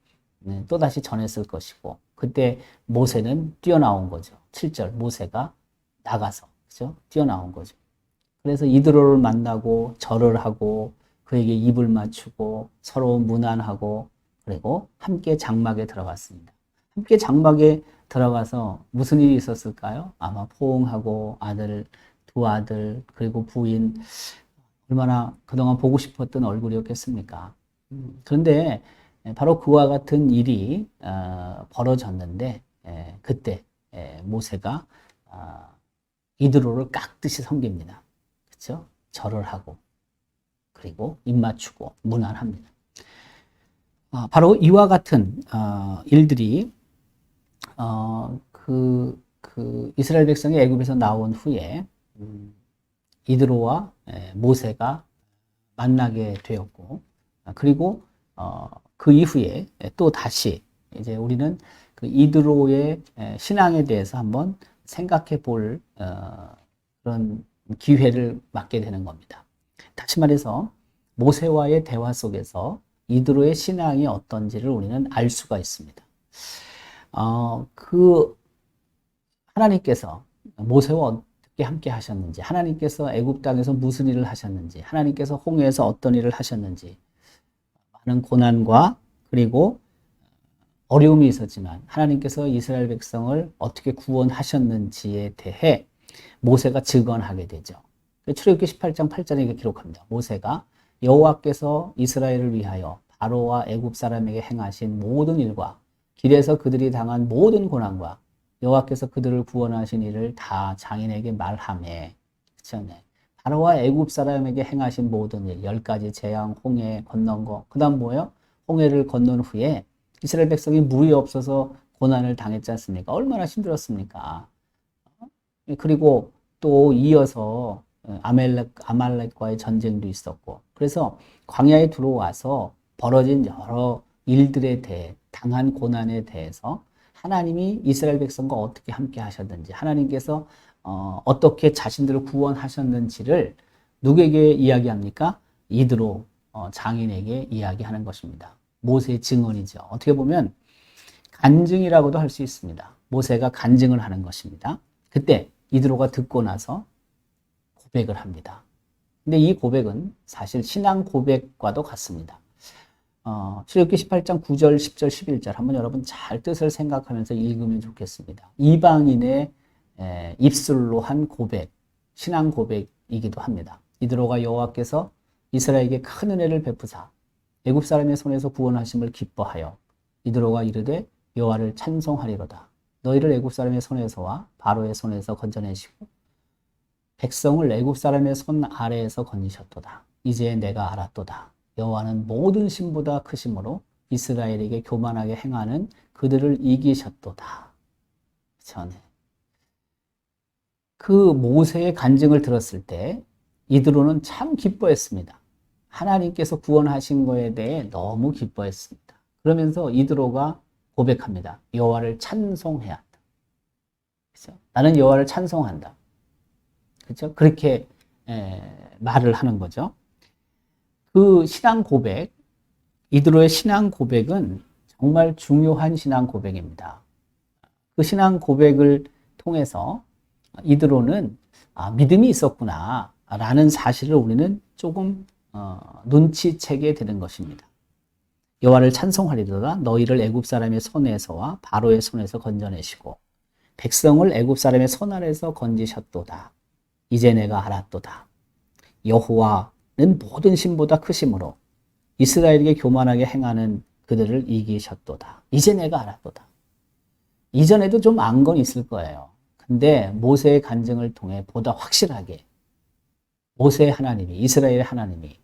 또다시 전했을 것이고, 그때 모세는 뛰어나온 거죠. 7절 모세가 나가서, 그렇죠? 뛰어나온 거죠. 그래서 이드로를 만나고 절을 하고 그에게 입을 맞추고 서로 문안하고 그리고 함께 장막에 들어갔습니다. 함께 장막에 들어가서 무슨 일이 있었을까요? 아마 포옹하고 두 아들 그리고 부인 얼마나 그동안 보고 싶었던 얼굴이었겠습니까? 그런데 바로 그와 같은 일이 벌어졌는데 그때 모세가 이드로를 깍듯이 섬깁니다. 그렇죠? 절을 하고 그리고 입 맞추고 문안합니다. 바로 이와 같은 일들이 이스라엘 백성이 애굽에서 나온 후에 이드로와 모세가 만나게 되었고 그리고 그 이후에 또 다시 이제 우리는 그 이드로의 신앙에 대해서 한번 생각해 볼 그런 기회를 맞게 되는 겁니다. 다시 말해서 모세와의 대화 속에서 이드로의 신앙이 어떤지를 우리는 알 수가 있습니다. 그 하나님께서 모세와 어떻게 함께 하셨는지, 하나님께서 애굽 땅에서 무슨 일을 하셨는지, 하나님께서 홍해에서 어떤 일을 하셨는지, 많은 고난과 그리고 어려움이 있었지만 하나님께서 이스라엘 백성을 어떻게 구원하셨는지에 대해 모세가 증언하게 되죠. 출애굽기 18장 8절에 이렇게 기록합니다. 모세가 여호와께서 이스라엘을 위하여 바로와 애굽 사람에게 행하신 모든 일과 길에서 그들이 당한 모든 고난과 여호와께서 그들을 구원하신 일을 다 장인에게 말하매. 그렇죠? 네. 바로와 애굽 사람에게 행하신 모든 일, 10가지 재앙, 홍해 건넌 거. 그 다음 뭐예요? 홍해를 건넌 후에 이스라엘 백성이 물이 없어서 고난을 당했지 않습니까? 얼마나 힘들었습니까? 그리고 또 이어서 아말렉과의 전쟁도 있었고, 그래서 광야에 들어와서 벌어진 여러 일들에 대해, 당한 고난에 대해서 하나님이 이스라엘 백성과 어떻게 함께 하셨는지, 하나님께서 어떻게 자신들을 구원하셨는지를 누구에게 이야기합니까? 이드로 장인에게 이야기하는 것입니다. 모세의 증언이죠. 어떻게 보면 간증이라고도 할 수 있습니다. 모세가 간증을 하는 것입니다. 그때 이드로가 듣고 나서 고백을 합니다. 근데 이 고백은 사실 신앙 고백과도 같습니다. 출애굽기 18장 9절, 10절, 11절 한번 여러분 잘 뜻을 생각하면서 읽으면 좋겠습니다. 이방인의 입술로 한 고백, 신앙 고백이기도 합니다. 이드로가 여호와께서 이스라엘에게 큰 은혜를 베푸사 애굽 사람의 손에서 구원하심을 기뻐하여 이드로가 이르되 여호와를 찬송하리로다. 너희를 애굽 사람의 손에서와 바로의 손에서 건져내시고 백성을 애굽 사람의 손 아래에서 건지셨도다. 이제 내가 알았도다. 여호와는 모든 신보다 크심으로 이스라엘에게 교만하게 행하는 그들을 이기셨도다. 전에 그 모세의 간증을 들었을 때 이드로는 참 기뻐했습니다. 하나님께서 구원하신 거에 대해 너무 기뻐했습니다. 그러면서 이드로가 고백합니다. 여호와를 찬송해야 한다. 그렇죠? 나는 여호와를 찬송한다. 그렇죠? 그렇게 말을 하는 거죠. 그 신앙 고백, 이드로의 신앙 고백은 정말 중요한 신앙 고백입니다. 그 신앙 고백을 통해서 이드로는 믿음이 있었구나 라는 사실을 우리는 조금 눈치채게 되는 것입니다. 여호와를 찬송하리로다. 너희를 애굽 사람의 손에서와 바로의 손에서 건져내시고 백성을 애굽 사람의 손 아래에서 건지셨도다. 이제 내가 알았도다. 여호와는 모든 신보다 크심으로 이스라엘에게 교만하게 행하는 그들을 이기셨도다. 이제 내가 알았도다. 이전에도 좀 안 건 있을 거예요. 근데 모세의 간증을 통해 보다 확실하게 모세의 하나님이, 이스라엘의 하나님이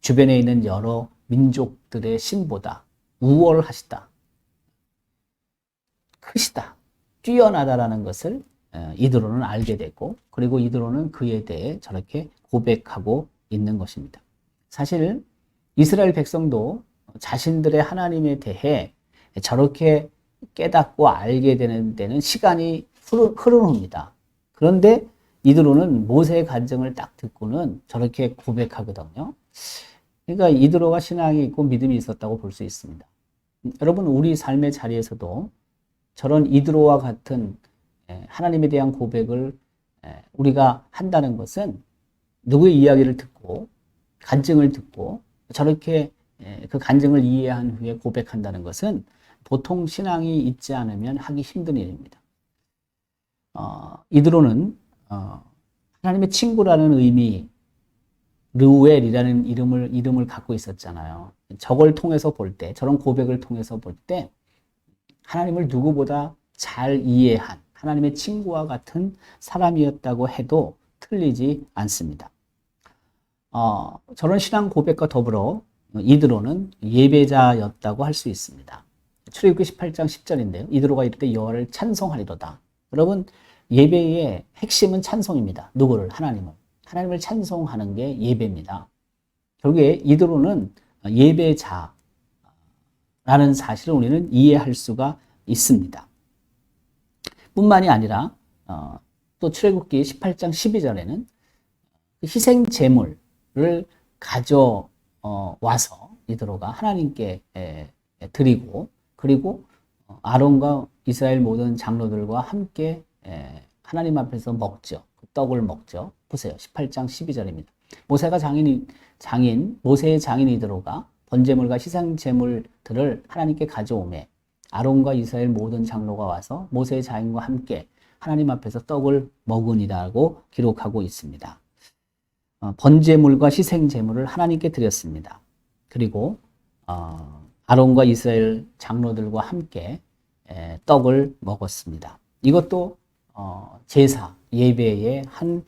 주변에 있는 여러 민족들의 신보다 우월하시다, 크시다, 뛰어나다라는 것을 이드로는 알게 됐고, 그리고 이드로는 그에 대해 저렇게 고백하고 있는 것입니다. 사실 이스라엘 백성도 자신들의 하나님에 대해 저렇게 깨닫고 알게 되는 데는 시간이 흐릅니다. 그런데 이드로는 모세의 간증을 딱 듣고는 저렇게 고백하거든요. 그러니까 이드로가 신앙이 있고 믿음이 있었다고 볼 수 있습니다. 여러분, 우리 삶의 자리에서도 저런 이드로와 같은 하나님에 대한 고백을 우리가 한다는 것은 누구의 이야기를 듣고 간증을 듣고 저렇게 그 간증을 이해한 후에 고백한다는 것은 보통 신앙이 있지 않으면 하기 힘든 일입니다. 이드로는 하나님의 친구라는 의미, 르우엘이라는 이름을 갖고 있었잖아요. 저걸 통해서 볼 때, 저런 고백을 통해서 볼 때 하나님을 누구보다 잘 이해한 하나님의 친구와 같은 사람이었다고 해도 틀리지 않습니다. 저런 신앙 고백과 더불어 이드로는 예배자였다고 할 수 있습니다. 출애굽기 18장 10절인데요. 이드로가 이르되 여호와를 찬송하리로다. 여러분, 예배의 핵심은 찬송입니다. 누구를? 하나님을 찬송하는 게 예배입니다. 결국에 이드로는 예배자라는 사실을 우리는 이해할 수가 있습니다. 뿐만이 아니라 또 출애굽기 18장 12절에는 희생 제물을 가져 와서 이드로가 하나님께 드리고, 그리고 아론과 이스라엘 모든 장로들과 함께 하나님 앞에서 먹죠. 그 떡을 먹죠. 보세요. 18장 12절입니다. 모세의 장인 이드로가 번제물과 희생제물들을 하나님께 가져오매 아론과 이스라엘 모든 장로가 와서 모세의 장인과 함께 하나님 앞에서 떡을 먹으니라고 기록하고 있습니다. 번제물과 희생제물을 하나님께 드렸습니다. 그리고 아론과 이스라엘 장로들과 함께 떡을 먹었습니다. 이것도 제사, 예배의 한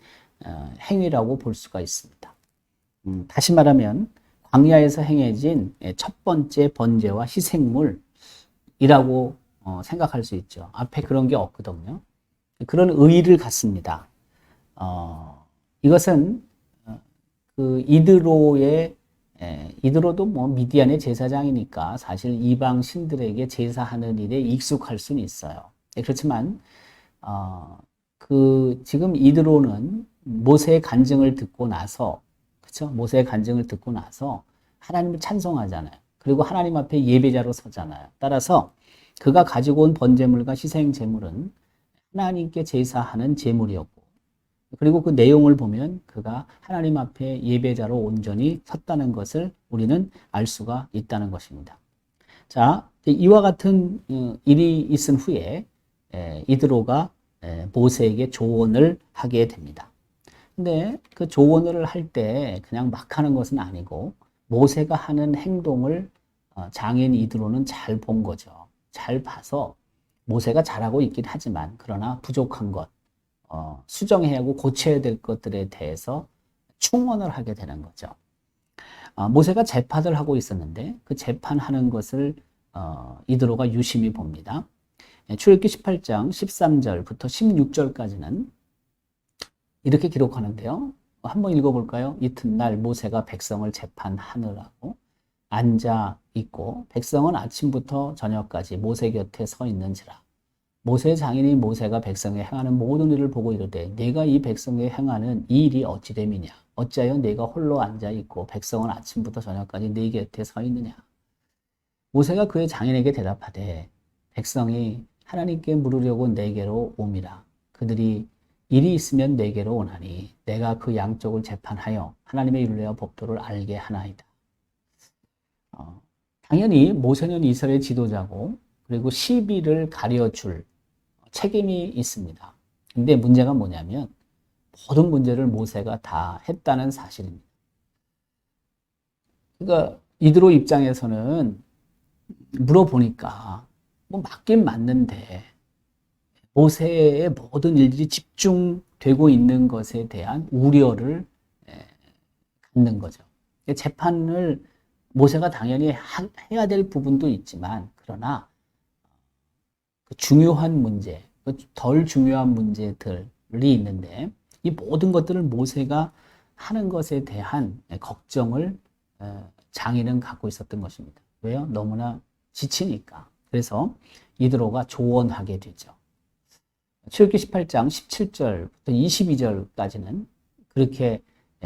행위라고 볼 수가 있습니다. 다시 말하면 광야에서 행해진 첫 번째 번제와 희생물이라고 생각할 수 있죠. 앞에 그런 게 없거든요. 그런 의의를 갖습니다. 이것은 그 이드로도 뭐 미디안의 제사장이니까 사실 이방 신들에게 제사하는 일에 익숙할 수는 있어요. 그렇지만 지금 이드로는 모세의 간증을 듣고 나서, 그렇죠? 모세의 간증을 듣고 나서 하나님을 찬송하잖아요. 그리고 하나님 앞에 예배자로 서잖아요. 따라서 그가 가지고 온 번제물과 희생 제물은 하나님께 제사하는 제물이었고, 그리고 그 내용을 보면 그가 하나님 앞에 예배자로 온전히 섰다는 것을 우리는 알 수가 있다는 것입니다. 자, 이와 같은 일이 있은 후에 이드로가 모세에게 조언을 하게 됩니다. 근데 그 조언을 할 때 그냥 막 하는 것은 아니고 모세가 하는 행동을 장인 이드로는 잘 본 거죠. 잘 봐서 모세가 잘하고 있긴 하지만 그러나 부족한 것, 수정해야 하고 고쳐야 될 것들에 대해서 충원을 하게 되는 거죠. 모세가 재판을 하고 있었는데 그 재판하는 것을 이드로가 유심히 봅니다. 출애굽기 18장 13절부터 16절까지는 이렇게 기록하는데요. 한번 읽어볼까요? 이튿날 모세가 백성을 재판하느라고 앉아 있고 백성은 아침부터 저녁까지 모세 곁에 서 있는지라. 모세의 장인이 모세가 백성에 행하는 모든 일을 보고 이르되 네가 이 백성에 행하는 이 일이 어찌 됨이냐? 어찌하여 네가 홀로 앉아 있고 백성은 아침부터 저녁까지 네 곁에 서 있느냐? 모세가 그의 장인에게 대답하되 백성이 하나님께 물으려고 내게로 옴이라. 그들이 일이 있으면 내게로 오나니 내가 그 양쪽을 재판하여 하나님의 율례와 법도를 알게 하나이다. 당연히 모세는 이스라엘 지도자고 그리고 시비를 가려줄 책임이 있습니다. 근데 문제가 뭐냐면 모든 문제를 모세가 다 했다는 사실입니다. 그러니까 이드로 입장에서는 물어보니까 뭐 맞긴 맞는데 모세의 모든 일들이 집중되고 있는 것에 대한 우려를 갖는 거죠. 재판을 모세가 당연히 해야 될 부분도 있지만 그러나 중요한 문제, 덜 중요한 문제들이 있는데 이 모든 것들을 모세가 하는 것에 대한 걱정을 장인은 갖고 있었던 것입니다. 왜요? 너무나 지치니까. 그래서 이드로가 조언하게 되죠. 출애굽기 18장 17절부터 22절까지는 그렇게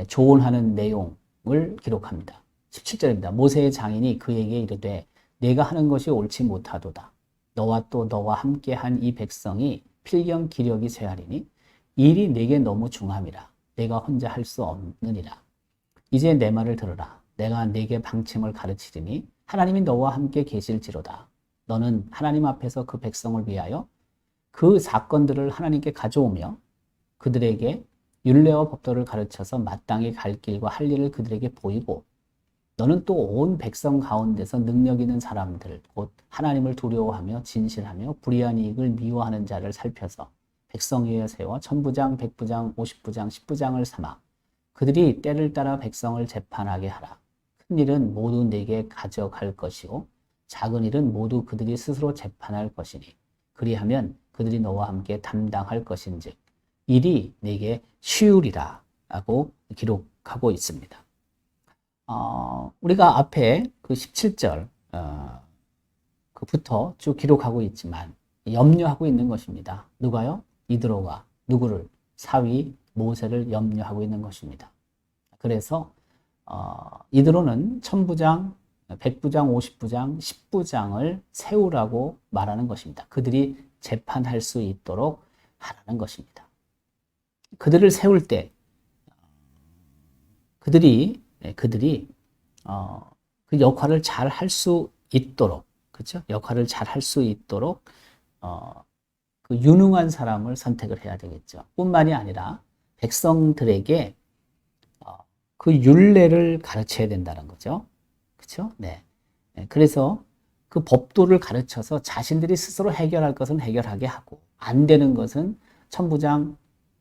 조언하는 내용을 기록합니다. 17절입니다. 모세의 장인이 그에게 이르되 내가 하는 것이 옳지 못하도다. 너와 또 너와 함께한 이 백성이 필경 기력이 쇠하리니 일이 내게 너무 중함이라. 내가 혼자 할 수 없느니라. 이제 내 말을 들으라. 내가 네게 방침을 가르치리니 하나님이 너와 함께 계실지로다. 너는 하나님 앞에서 그 백성을 위하여 그 사건들을 하나님께 가져오며 그들에게 율례와 법도를 가르쳐서 마땅히 갈 길과 할 일을 그들에게 보이고 너는 또 온 백성 가운데서 능력 있는 사람들 곧 하나님을 두려워하며 진실하며 불의한 이익을 미워하는 자를 살펴서 백성 위에 세워 천부장, 백부장, 50부장, 10부장을 삼아 그들이 때를 따라 백성을 재판하게 하라. 큰 일은 모두 네게 가져갈 것이요 작은 일은 모두 그들이 스스로 재판할 것이니 그리하면 그들이 너와 함께 담당할 것인즉 일이 네게 쉬우리라 라고 기록하고 있습니다. 우리가 앞에 그 17절 부터 쭉 기록하고 있지만 염려하고 있는 것입니다. 누가요? 이드로가 누구를? 사위 모세를 염려하고 있는 것입니다. 그래서 이드로는 천부장, 백부장, 오십부장, 십부장을 세우라고 말하는 것입니다. 그들이 재판할 수 있도록 하라는 것입니다. 그들을 세울 때 그들이 그 역할을 잘 할 수 있도록, 그렇죠? 역할을 잘 할 수 있도록 그 유능한 사람을 선택을 해야 되겠죠. 뿐만이 아니라 백성들에게 그 율례를 가르쳐야 된다는 거죠. 그렇죠? 네. 그래서 그 법도를 가르쳐서 자신들이 스스로 해결할 것은 해결하게 하고, 안 되는 것은 천부장,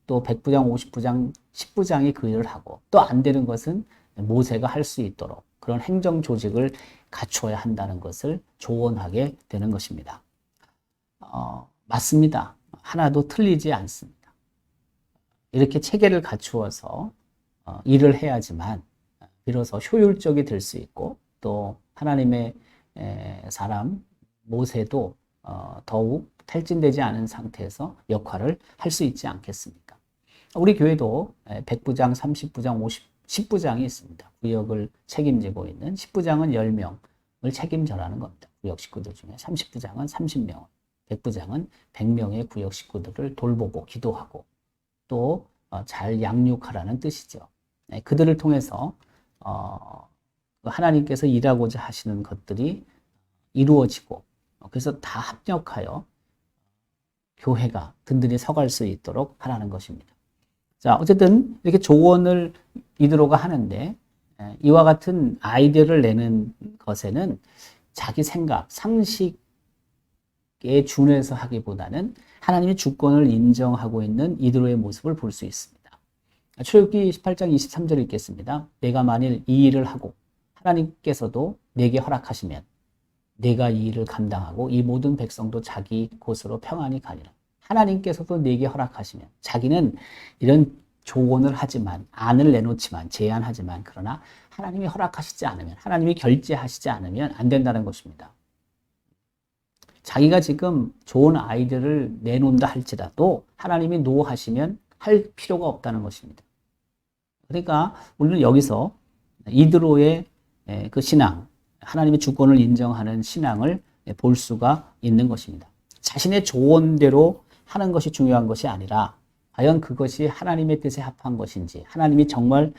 또 백부장, 오십부장, 십부장이 그 일을 하고, 또 안 되는 것은 모세가 할 수 있도록 그런 행정 조직을 갖춰야 한다는 것을 조언하게 되는 것입니다. 맞습니다. 하나도 틀리지 않습니다. 이렇게 체계를 갖추어서 일을 해야지만 비로소 효율적이 될 수 있고, 또 하나님의 사람 모세도 더욱 탈진되지 않은 상태에서 역할을 할 수 있지 않겠습니까? 우리 교회도 백부장, 30부장, 10부장이 있습니다. 구역을 책임지고 있는 10부장은 10명을 책임져라는 겁니다. 구역 식구들 중에 30부장은 30명, 백부장은 100명의 구역 식구들을 돌보고 기도하고 또 잘 양육하라는 뜻이죠. 그들을 통해서 하나님께서 일하고자 하시는 것들이 이루어지고, 그래서 다 합력하여 교회가 든든히 서갈 수 있도록 하라는 것입니다. 자, 어쨌든 이렇게 조언을 이드로가 하는데, 이와 같은 아이디어를 내는 것에는 자기 생각, 상식에 준해서 하기보다는 하나님의 주권을 인정하고 있는 이드로의 모습을 볼 수 있습니다. 출애굽기 18장 23절 읽겠습니다. 내가 만일 이 일을 하고 하나님께서도 내게 허락하시면 내가 이 일을 감당하고 이 모든 백성도 자기 곳으로 평안히 가리라. 하나님께서도 내게 허락하시면, 자기는 이런 조언을 하지만, 안을 내놓지만, 제안하지만, 그러나 하나님이 허락하시지 않으면, 하나님이 결재하시지 않으면 안 된다는 것입니다. 자기가 지금 좋은 아이디어를 내놓는다 할지라도 하나님이 노하시면 할 필요가 없다는 것입니다. 그러니까 우리는 여기서 이드로의 그 신앙, 하나님의 주권을 인정하는 신앙을 볼 수가 있는 것입니다. 자신의 조언대로 하는 것이 중요한 것이 아니라 과연 그것이 하나님의 뜻에 합한 것인지, 하나님이 정말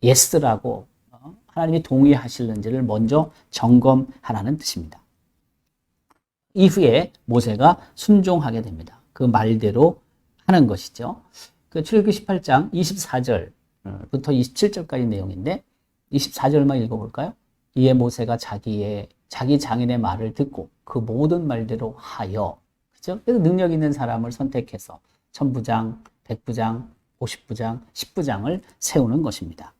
예스라고 하나님이 동의하실는지를 먼저 점검하라는 뜻입니다. 이후에 모세가 순종하게 됩니다. 그 말대로 하는 것이죠. 그 출애굽기 18장 24절부터 27절까지 내용인데 24절만 읽어볼까요? 이에 모세가 자기 장인의 말을 듣고 그 모든 말대로 하여, 그죠? 그래서 능력 있는 사람을 선택해서 천부장, 백부장, 50부장, 10부장을 세우는 것입니다.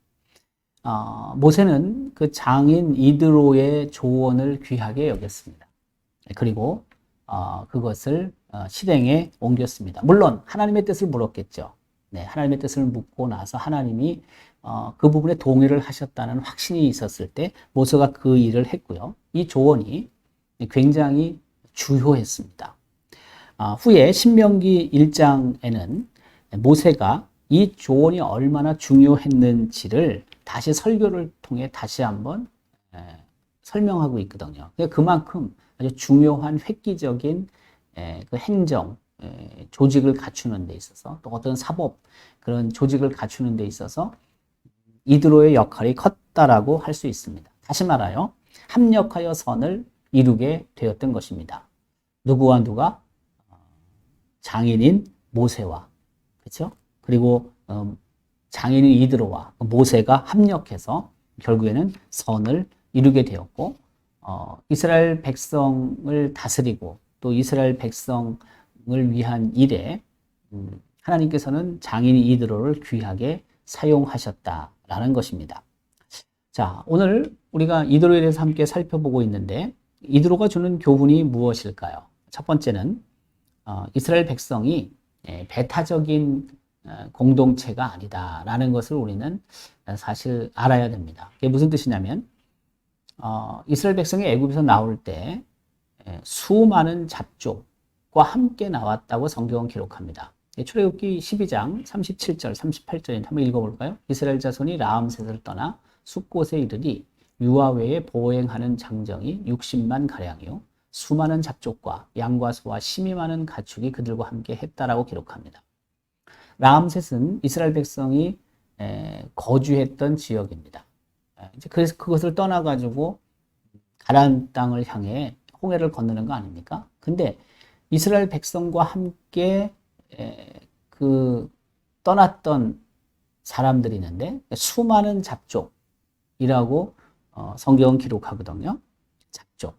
모세는 그 장인 이드로의 조언을 귀하게 여겼습니다. 그리고 그것을 실행에 옮겼습니다. 물론 하나님의 뜻을 물었겠죠. 네, 하나님의 뜻을 묻고 나서 하나님이 그 부분에 동의를 하셨다는 확신이 있었을 때 모세가 그 일을 했고요. 이 조언이 굉장히 주요했습니다. 후에 신명기 1장에는 모세가 이 조언이 얼마나 중요했는지를 다시 설교를 통해 다시 한번 설명하고 있거든요. 그만큼 아주 중요한 획기적인 그 행정 조직을 갖추는 데 있어서, 또 어떤 사법 그런 조직을 갖추는 데 있어서 이드로의 역할이 컸다라고 할 수 있습니다. 다시 말하여 합력하여 선을 이루게 되었던 것입니다. 누구와 누가? 장인인 모세와, 그렇죠? 그리고 장인인 이드로와 모세가 합력해서 결국에는 선을 이루게 되었고, 이스라엘 백성을 다스리고 또 이스라엘 백성을 위한 일에 하나님께서는 장인 이드로를 귀하게 사용하셨다라는 것입니다. 자, 오늘 우리가 이드로에 대해서 함께 살펴보고 있는데, 이드로가 주는 교훈이 무엇일까요? 첫 번째는 이스라엘 백성이 배타적인 공동체가 아니다라는 것을 우리는 사실 알아야 됩니다. 그게 무슨 뜻이냐면, 이스라엘 백성이 애굽에서 나올 때 수많은 잡족과 함께 나왔다고 성경은 기록합니다. 출애굽기 12장 37절, 38절에 한번 읽어볼까요? 이스라엘 자손이 라암셋을 떠나 숲곳에 이르리 유아 외에 보행하는 장정이 60만 가량이요 수많은 잡족과 양과 소와 심히 많은 가축이 그들과 함께 했다라고 기록합니다. 라암셋은 이스라엘 백성이 거주했던 지역입니다. 이제 그래서 그것을 떠나가지고 가나안 땅을 향해 홍해를 건너는 거 아닙니까? 근데 이스라엘 백성과 함께 그 떠났던 사람들이 있는데 수많은 잡족이라고 성경은 기록하거든요. 잡족.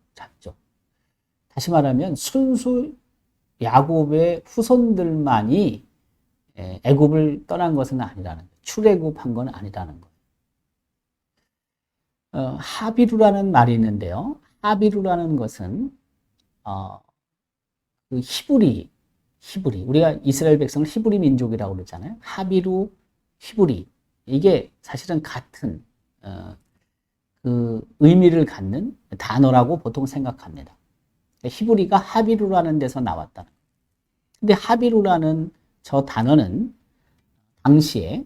다시 말하면 순수 야곱의 후손들만이 애굽을 떠난 것은 아니라는 거예요. 출애굽한 건 아니라는 거예요. 하비루라는 말이 있는데요. 하비루라는 것은 그 히브리 우리가 이스라엘 백성을 히브리 민족이라고 그러잖아요. 하비루, 히브리 이게 사실은 같은 그 의미를 갖는 단어라고 보통 생각합니다. 히브리가 하비루라는 데서 나왔다. 근데 하비루라는 저 단어는 당시에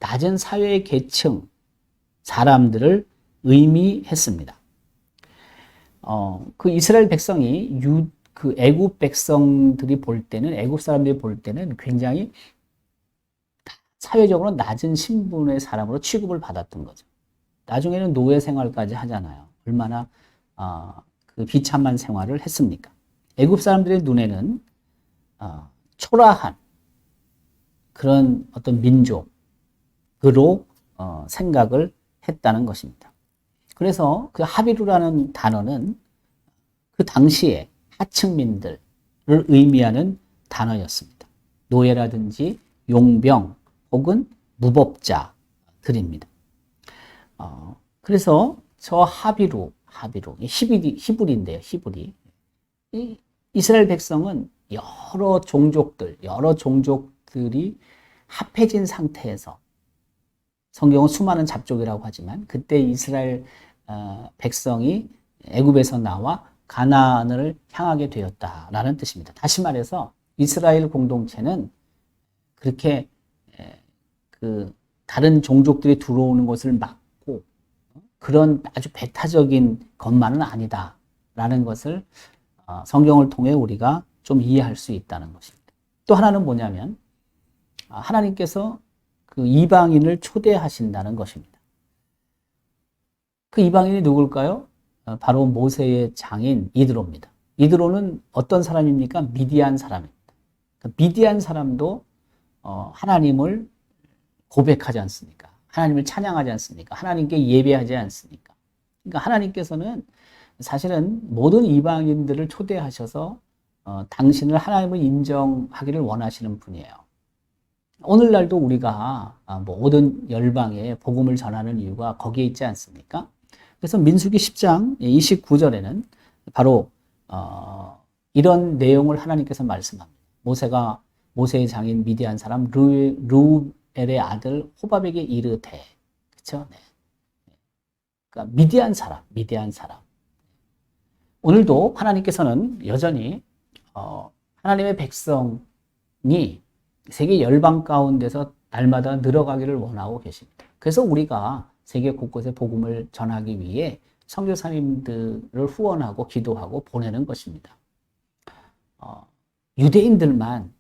낮은 사회 계층 사람들을 의미했습니다. 그 이스라엘 백성이 그 애굽 백성들이 볼 때는 애굽 사람들이 볼 때는 굉장히 사회적으로 낮은 신분의 사람으로 취급을 받았던 거죠. 나중에는 노예 생활까지 하잖아요. 얼마나 그 비참한 생활을 했습니까? 애굽 사람들의 눈에는 초라한 그런 어떤 민족으로 생각을 했다는 것입니다. 그래서 그 하비루라는 단어는 그 당시에 하층민들을 의미하는 단어였습니다. 노예라든지 용병 혹은 무법자들입니다. 그래서 저 하비루, 히브리인데요, 히브리. 이 이스라엘 백성은 여러 종족들이 합해진 상태에서 성경은 수많은 잡족이라고 하지만 그때 이스라엘 백성이 애굽에서 나와 가나안을 향하게 되었다라는 뜻입니다. 다시 말해서 이스라엘 공동체는 그렇게 그 다른 종족들이 들어오는 것을 막고 그런 아주 배타적인 것만은 아니다라는 것을 성경을 통해 우리가 좀 이해할 수 있다는 것입니다. 또 하나는 뭐냐면 하나님께서 그 이방인을 초대하신다는 것입니다. 그 이방인이 누굴까요? 바로 모세의 장인 이드로입니다. 이드로는 어떤 사람입니까? 미디안 사람입니다. 미디안 사람도 하나님을 고백하지 않습니까? 하나님을 찬양하지 않습니까? 하나님께 예배하지 않습니까? 그러니까 하나님께서는 사실은 모든 이방인들을 초대하셔서 당신을 하나님을 인정하기를 원하시는 분이에요. 오늘날도 우리가 모든 열방에 복음을 전하는 이유가 거기에 있지 않습니까? 그래서 민수기 10장 29절에는 바로 이런 내용을 하나님께서 말씀합니다. 모세의 장인 미디안 사람 루엘의 아들 호밥에게 이르되, 그렇죠? 네. 그러니까 미디안 사람. 오늘도 하나님께서는 여전히 하나님의 백성이 세계 열방 가운데서 날마다 늘어가기를 원하고 계십니다. 그래서 우리가 세계 곳곳에 복음을 전하기 위해 선교사님들을 후원하고 기도하고 보내는 것입니다. 유대인들만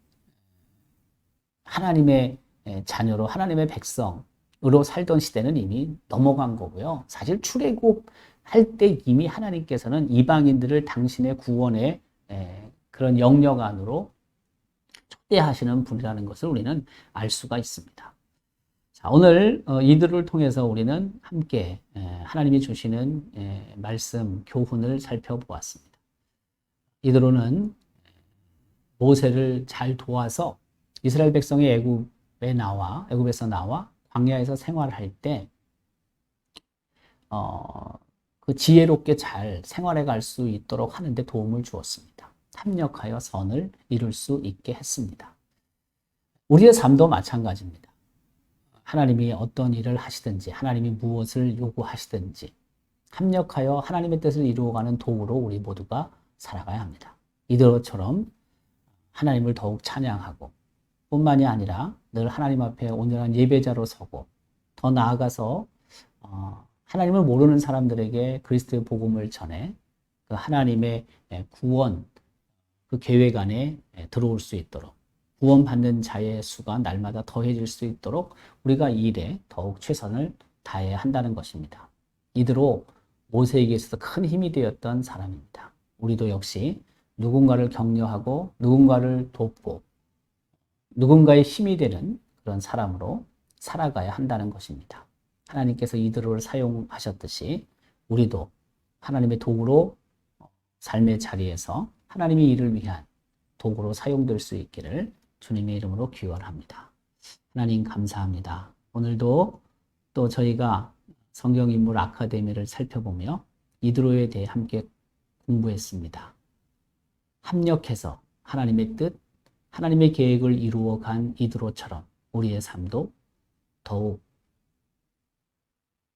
하나님의 자녀로 하나님의 백성으로 살던 시대는 이미 넘어간 거고요. 사실 출애굽할 때 이미 하나님께서는 이방인들을 당신의 구원의 그런 영역 안으로 초대하시는 분이라는 것을 우리는 알 수가 있습니다. 자, 오늘 이들을 통해서 우리는 함께 하나님이 주시는 말씀, 교훈을 살펴보았습니다. 이드로는 모세를 잘 도와서 이스라엘 백성이 애굽에서 나와 광야에서 생활할 때 그 지혜롭게 잘 생활해 갈 수 있도록 하는데 도움을 주었습니다. 협력하여 선을 이룰 수 있게 했습니다. 우리의 삶도 마찬가지입니다. 하나님이 어떤 일을 하시든지 하나님이 무엇을 요구하시든지 협력하여 하나님의 뜻을 이루어가는 도구로 우리 모두가 살아가야 합니다. 이들처럼 하나님을 더욱 찬양하고 뿐만이 아니라 늘 하나님 앞에 온전한 예배자로 서고 더 나아가서 하나님을 모르는 사람들에게 그리스도의 복음을 전해 그 하나님의 구원, 그 계획 안에 들어올 수 있도록 구원받는 자의 수가 날마다 더해질 수 있도록 우리가 이 일에 더욱 최선을 다해야 한다는 것입니다. 이드로 모세에게 있어서 큰 힘이 되었던 사람입니다. 우리도 역시 누군가를 격려하고 누군가를 돕고 누군가의 힘이 되는 그런 사람으로 살아가야 한다는 것입니다. 하나님께서 이드로를 사용하셨듯이 우리도 하나님의 도구로 삶의 자리에서 하나님의 일을 위한 도구로 사용될 수 있기를 주님의 이름으로 기원합니다. 하나님 감사합니다. 오늘도 또 저희가 성경인물 아카데미를 살펴보며 이드로에 대해 함께 공부했습니다. 합력해서 하나님의 뜻, 하나님의 계획을 이루어간 이드로처럼 우리의 삶도 더욱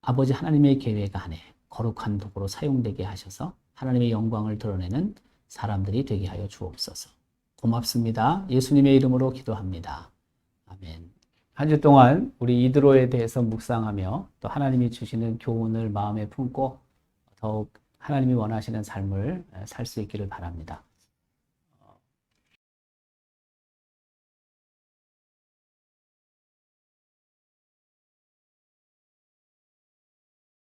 아버지 하나님의 계획 안에 거룩한 도구로 사용되게 하셔서 하나님의 영광을 드러내는 사람들이 되게 하여 주옵소서. 고맙습니다. 예수님의 이름으로 기도합니다. 아멘. 한 주 동안 우리 이드로에 대해서 묵상하며 또 하나님이 주시는 교훈을 마음에 품고 더욱 하나님이 원하시는 삶을 살 수 있기를 바랍니다.